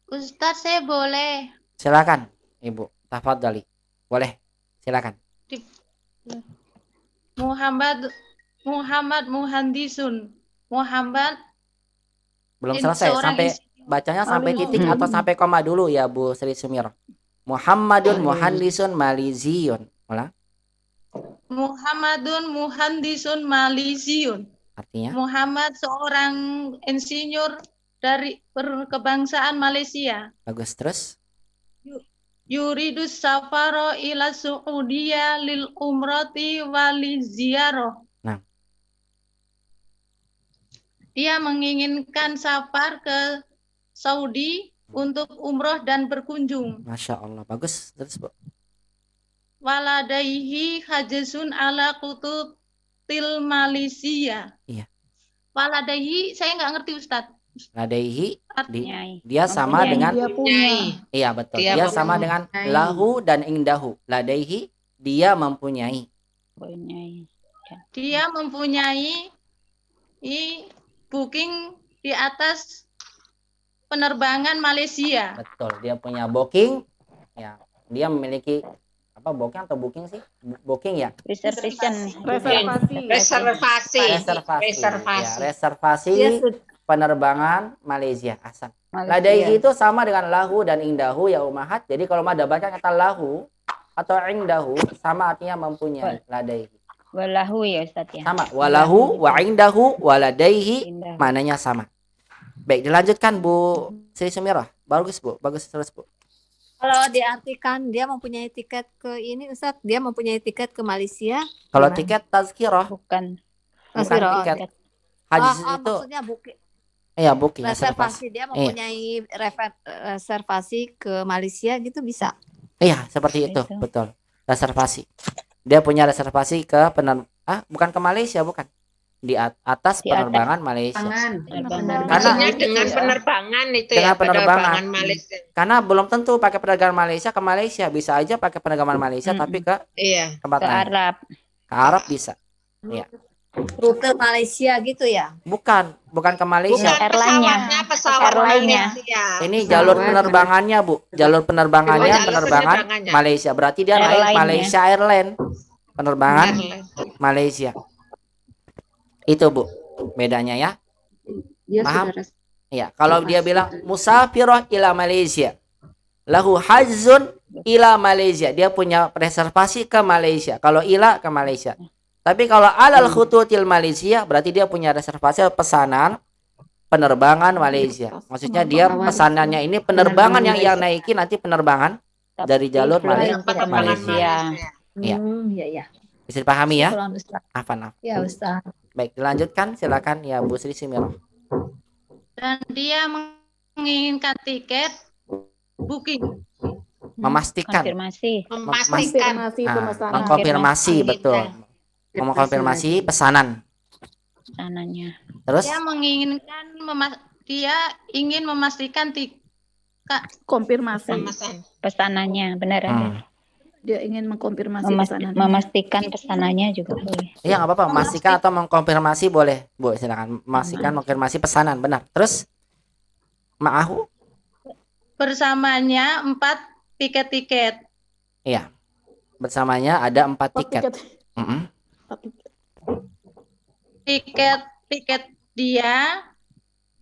Ustaz, saya boleh. Silakan, Ibu. Tafadhali. Boleh. Silakan. Muhammad Muhandisun. Muhammad Belum selesai sampai bacanya sampai titik atau sampai koma dulu ya Bu Sri Sumir. Muhammadun Muhandisun Maliziyun. Ulang. Muhammadun Muhandisun Maliziyun. Artinya? Muhammad seorang insinyur dari berkebangsaan Malaysia. Bagus, terus? Yuridus safaro ila Saudiyah lil umrati wal ziyarah. Nah. Dia menginginkan safar ke Saudi untuk umroh dan berkunjung. Masya Allah, bagus. Terus Bu. Waladaihi hajazun ala kututil Malaysia. Iya. Waladaihi, saya nggak ngerti Ustadz. Ladaihi dia sama dengan iya betul. Dia sama dengan lahu dan indahu. Ladaihi dia mempunyai. Dia mempunyai booking di atas penerbangan Malaysia. Betul, dia punya booking. Ya, dia memiliki apa booking atau booking sih? Booking ya? Reservasi. Ya, reservasi penerbangan Malaysia. Ahsan. Ladaihi itu sama dengan lahu dan indahu ya umahat. Jadi kalau ada baca kata lahu atau indahu sama artinya mempunyai. Ladaihi. Walahu ya Ustaz ya. Sama. Walahu wa indahu wa ladaihi maknanya sama. Baik, dilanjutkan Bu Sri Sumirah. Bagus Bu, bagus terus Bu. Kalau diartikan dia mempunyai tiket ke ini Ustaz, dia mempunyai tiket ke Malaysia. Kalau tiket tazkirah bukan tiket. Haji itu maksudnya booking. Iya, booking Reservasi dia mempunyai reservasi ke Malaysia gitu bisa. Iya, seperti itu, betul. Reservasi. Dia punya reservasi ke bukan ke Malaysia, bukan. Di atas penerbangan Malaysia. Karena dengan penerbangan itu dengan ya, penerbangan Malaysia. Karena belum tentu pakai penerbangan Malaysia ke Malaysia, bisa aja pakai penerbangan Malaysia tapi ke tempat ke lain. Arab. Ke Arab bisa. Iya. Rute Malaysia gitu ya? Bukan ke Malaysia. Bukan pesawat Malaysia. Ini jalur penerbangannya, Bu. Jalur penerbangannya penerbangan Malaysia. Berarti dia naik Malaysia Airlines. Penerbangan Malaysia. Itu Bu, bedanya ya. Paham? Iya, kalau dia bilang musafirah ila Malaysia. Lahu hajzun ila Malaysia. Dia punya reservasi ke Malaysia. Kalau ila ke Malaysia. Tapi kalau alal khututil Malaysia berarti dia punya reservasi pesanan penerbangan Malaysia. Maksudnya dia pesanannya ini penerbangan yang ia naiki nanti penerbangan dari jalur Malaysia. Iya. Iya. Bisa dipahami ya? Afan. Ya Ustaz. Baik, dilanjutkan silakan ya Bu Sri Sumirah. Dan dia menginginkan tiket booking. Memastikan. Mengkonfirmasi betul. Mengkonfirmasi pesanannya. Terus? Dia ingin memastikan konfirmasi pesanannya benar ada. Dia ingin mengkonfirmasi pesanannya. Memastikan pesanannya juga boleh. Iya, nggak apa-apa. Memastikan atau mengkonfirmasi boleh, Bu. Silakan. Memastikan, mengkonfirmasi pesanan, benar. Terus? Ma'ahu? Bersamanya 4 tiket-tiket. Iya. Bersamanya ada 4 tiket. Tiket dia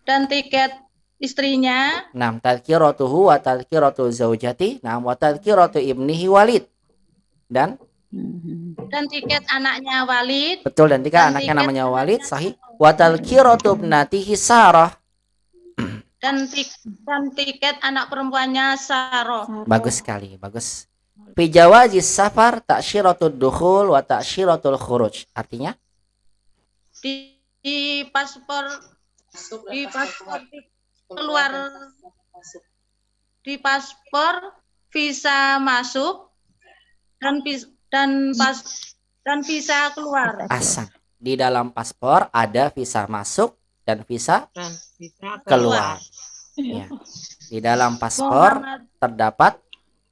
dan tiket istrinya. Nah, tadhkiratuhu wa tadhkiratu zaujati, nah wa tadhkiratu ibnihi Walid. Dan tiket anaknya Walid. Betul, dan tiket anaknya namanya Walid, sahih. Wa tadhkiratu ibnatihi Sarah. Dan tiket anak perempuannya Sarah. Bagus sekali, bagus. Fi jawazis safar ta'syiratud dukhul wa ta'syiratul khuruj. Artinya? Di paspor keluar, di paspor visa masuk dan visa keluar. Ahsan. Di dalam paspor ada visa masuk dan visa keluar. Ya. Di dalam paspor terdapat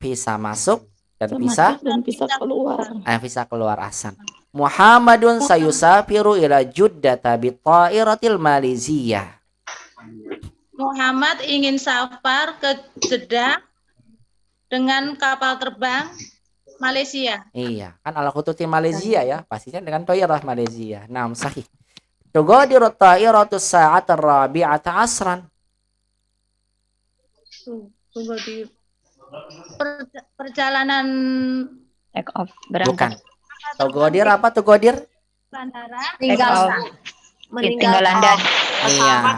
visa masuk dan visa keluar. Visa keluar. Ahsan. Muhammadun sayusafiru ila Juddata bi ta'iratil Malaysia. Muhammad ingin safar ke Jeddah dengan kapal terbang Malaysia. Iya, kan ala khututi Malaysia ya, pastinya dengan ta'irah Malaysia. Naam, sahih. Tugadiru ta'iratu sa'at ar-rabi'ata asran. Perjalanan take off berangkat. Bukan. Tugodir apa tugodir? Tinggal landas. Iya.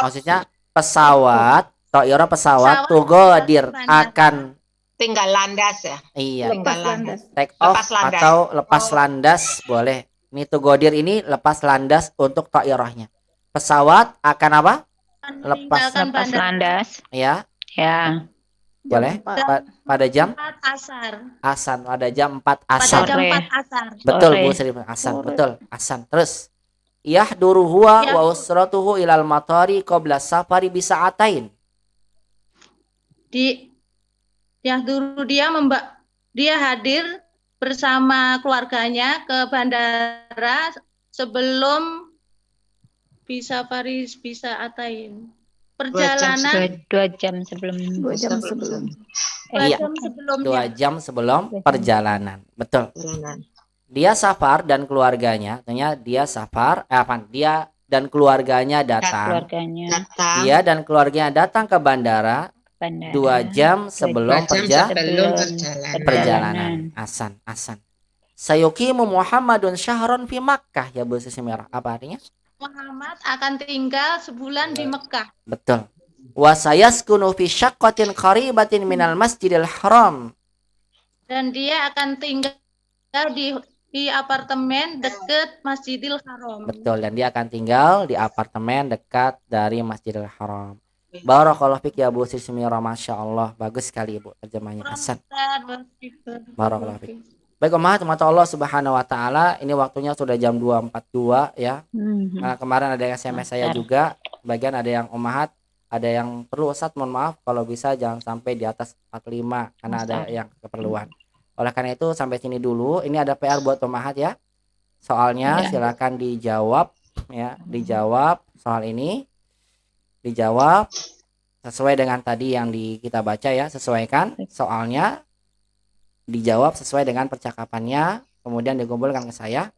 Maksudnya pesawat, ta'irah pesawat tugodir akan tinggal landas ya. Iya. Tinggal landas. Take off atau lepas landas boleh. Ini tugodir ini lepas landas untuk ta'irahnya. Pesawat akan apa? Lepas landas. Ya. Ya. Boleh pada jam asar pada jam 4 asar. Betul Bu Sri, asar. Betul, asar. Terus yahduru huwa wa usratuhu ilal matari qabla safari bisa'atain. Yahduru dia hadir bersama keluarganya ke bandara sebelum bisa'atain. Perjalanan 2 jam sebelum. Iya, 2 jam sebelum perjalanan. Betul. Dia safar dan keluarganya, artinya dia safar, dia dan keluarganya datang. Dia dan keluarganya datang ke bandara 2 jam sebelum perjalanan. Asan. Sayuqimu Muhammadun syahron fi Makkah ya Bu Sisi Merah. Apa artinya? Muhammad akan tinggal sebulan di Mekah. Betul. Wa sayaskunu fi syaqqatin qaribatin minal Masjidil Haram. Dan dia akan tinggal di apartemen dekat Masjidil Haram. Betul, dan dia akan tinggal di apartemen dekat dari Masjidil Haram. Barakallahu fik ya Bu Sisi Merah, Masya Allah. Bagus sekali Bu terjemahnya. Hasan. Barakallahu fik. Baik Ummahat Allah Subhanahu wa taala, ini waktunya sudah jam 2.42 ya. Nah, kemarin ada yang SMS saya juga, bagian ada yang Ummahat, ada yang perlu Ustaz, mohon maaf kalau bisa jangan sampai di atas 45 karena ada yang keperluan. Oleh karena itu sampai sini dulu. Ini ada PR buat Ummahat ya. Soalnya silakan dijawab ya, dijawab soal ini. Dijawab sesuai dengan tadi yang kita baca ya, sesuaikan soalnya. Dijawab sesuai dengan percakapannya, kemudian dikumpulkan ke saya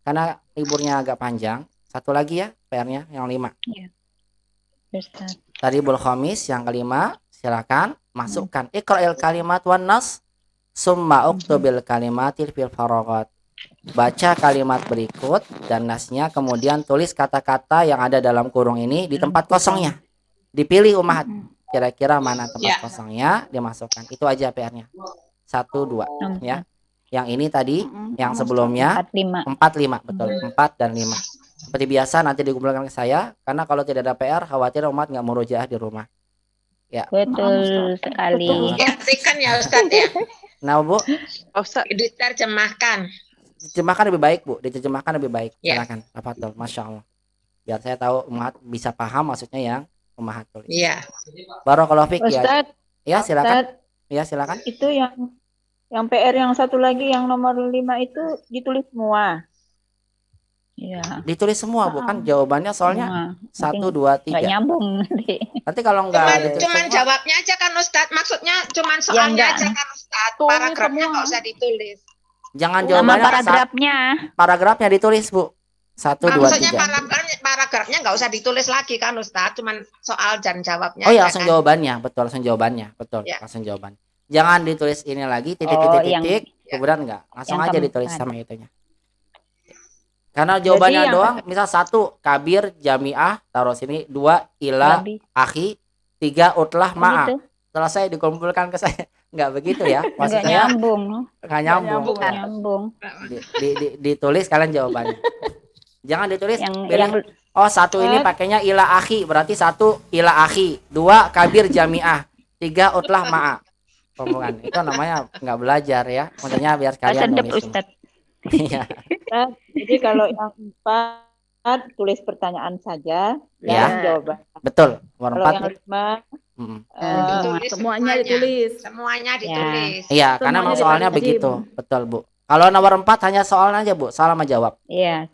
karena liburnya agak panjang. Satu lagi ya PR-nya yang 5 ya. Tadi bul khamis yang kelima, silakan masukkan iqra'il kalimat wan nas summa uktubil kalimatil fil faraghat. Baca kalimat berikut dan nasnya, kemudian tulis kata-kata yang ada dalam kurung ini di tempat kosongnya. Dipilih Ummahat kira-kira mana tempat kosongnya, dimasukkan. Itu aja PR-nya. 1, 2 ya. Yang ini tadi, yang sebelumnya 4, 5 betul, 4 dan 5. Seperti biasa nanti dikumpulkan ke saya karena kalau tidak ada PR khawatir umat nggak murojaah di rumah. Ya. Betul sekali. Diartikan ya Ustaz ya. Nah Bu, diterjemahkan. Diterjemahkan lebih baik Bu, diterjemahkan lebih baik. Silakan. Tafadhol, Masya Allah. Biar saya tahu umat bisa paham maksudnya yang Ummahat tulis. Iya. Barakallahu fik ya. Ya silakan. Ya silakan. Itu yang PR yang satu lagi yang nomor 5 itu ditulis semua. Iya. Ditulis semua bukan jawabannya soalnya 1, 2, 3. Nggak nyambung nanti. Nanti kalau enggak cuman jawabnya aja kan Ustadz. Maksudnya cuman soalnya aja kan Ustadz. Paragrafnya nggak usah ditulis. Jangan jawabannya paragrafnya ditulis Bu. 1, 2, 3. Maksudnya paragrafnya nggak usah ditulis lagi kan Ustadz. Cuman soal dan jawabnya. Oh iya langsung jawabannya. Betul langsung jawabannya. Betul langsung jawaban. Jangan ditulis ini lagi titik. Kemudian enggak. Langsung aja ditulis sama itunya. Karena jawabannya doang, misal 1 kabir jamiah taruh sini, 2 ila akhi, 3 utlah ma'a. Selesai dikumpulkan ke saya. Enggak begitu ya. Maksudnya enggak nyambung. Ditulis kalian jawabannya. Jangan ditulis pilih, oh 1 ini pakainya ila akhi, berarti 1 ila akhi, 2 kabir jamiah, 3 utlah ma'a. Pembukaan itu namanya enggak belajar ya. Maksudnya biar kalian nulis. Iya. Jadi kalau yang 4 tulis pertanyaan saja, yang jawaban. Betul. Kalau yang 5 semuanya ditulis. Semuanya ditulis. Iya, karena memang soalnya begitu. Betul, Bu. Kalau nomor 4 hanya soal aja, Bu. Soal sama jawab. Iya.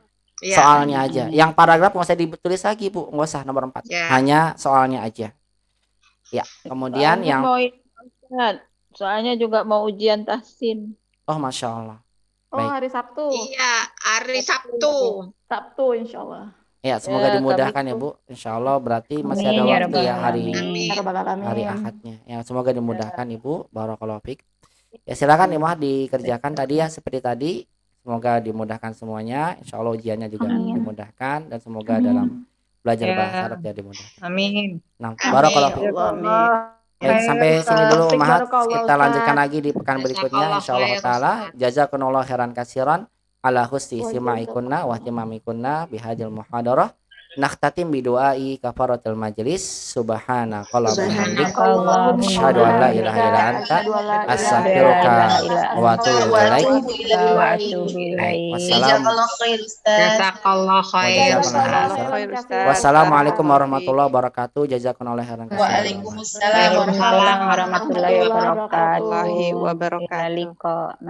Soalnya aja. Yang paragraf nggak usah ditulis lagi, Bu. Nggak usah nomor 4. Hanya soalnya aja. Ya, kemudian yang soalnya juga mau ujian tahsin. Oh, Masya Allah. Oh, hari Sabtu. Iya, hari Sabtu. Sabtu insya Allah. Ya, semoga dimudahkan ya Bu. Insya Allah berarti masih ada waktu ya hari Ahadnya. Ya, semoga dimudahkan Ibu. Barakallahu fiik. Ya, silakan Ibu dikerjakan tadi ya seperti tadi. Semoga dimudahkan semuanya. Insya Allah ujiannya juga dimudahkan dan semoga dalam belajar bahasa Arab ya dimudahkan. Amin. Nah, barakallahu fiik. Baik, sampai sini dulu Ummahat. Kita lanjutkan lagi di pekan berikutnya insyaallah taala. Jazakumullahu khairan katsiran ala husni sima'ikunna wa ihtimamikunna bihadil muhadarah. Nakhtatim bi du'ai kafaratul majlis. Subhanakallahumma wa bihamdika asyhadu an la ilaha illa anta astaghfiruka wa atubu ilaik. Wassalamualaikum warahmatullahi wabarakatuh. Jazakumullahu khairan katsiran. Waalaikumsalam warahmatullahi wabarakatuh.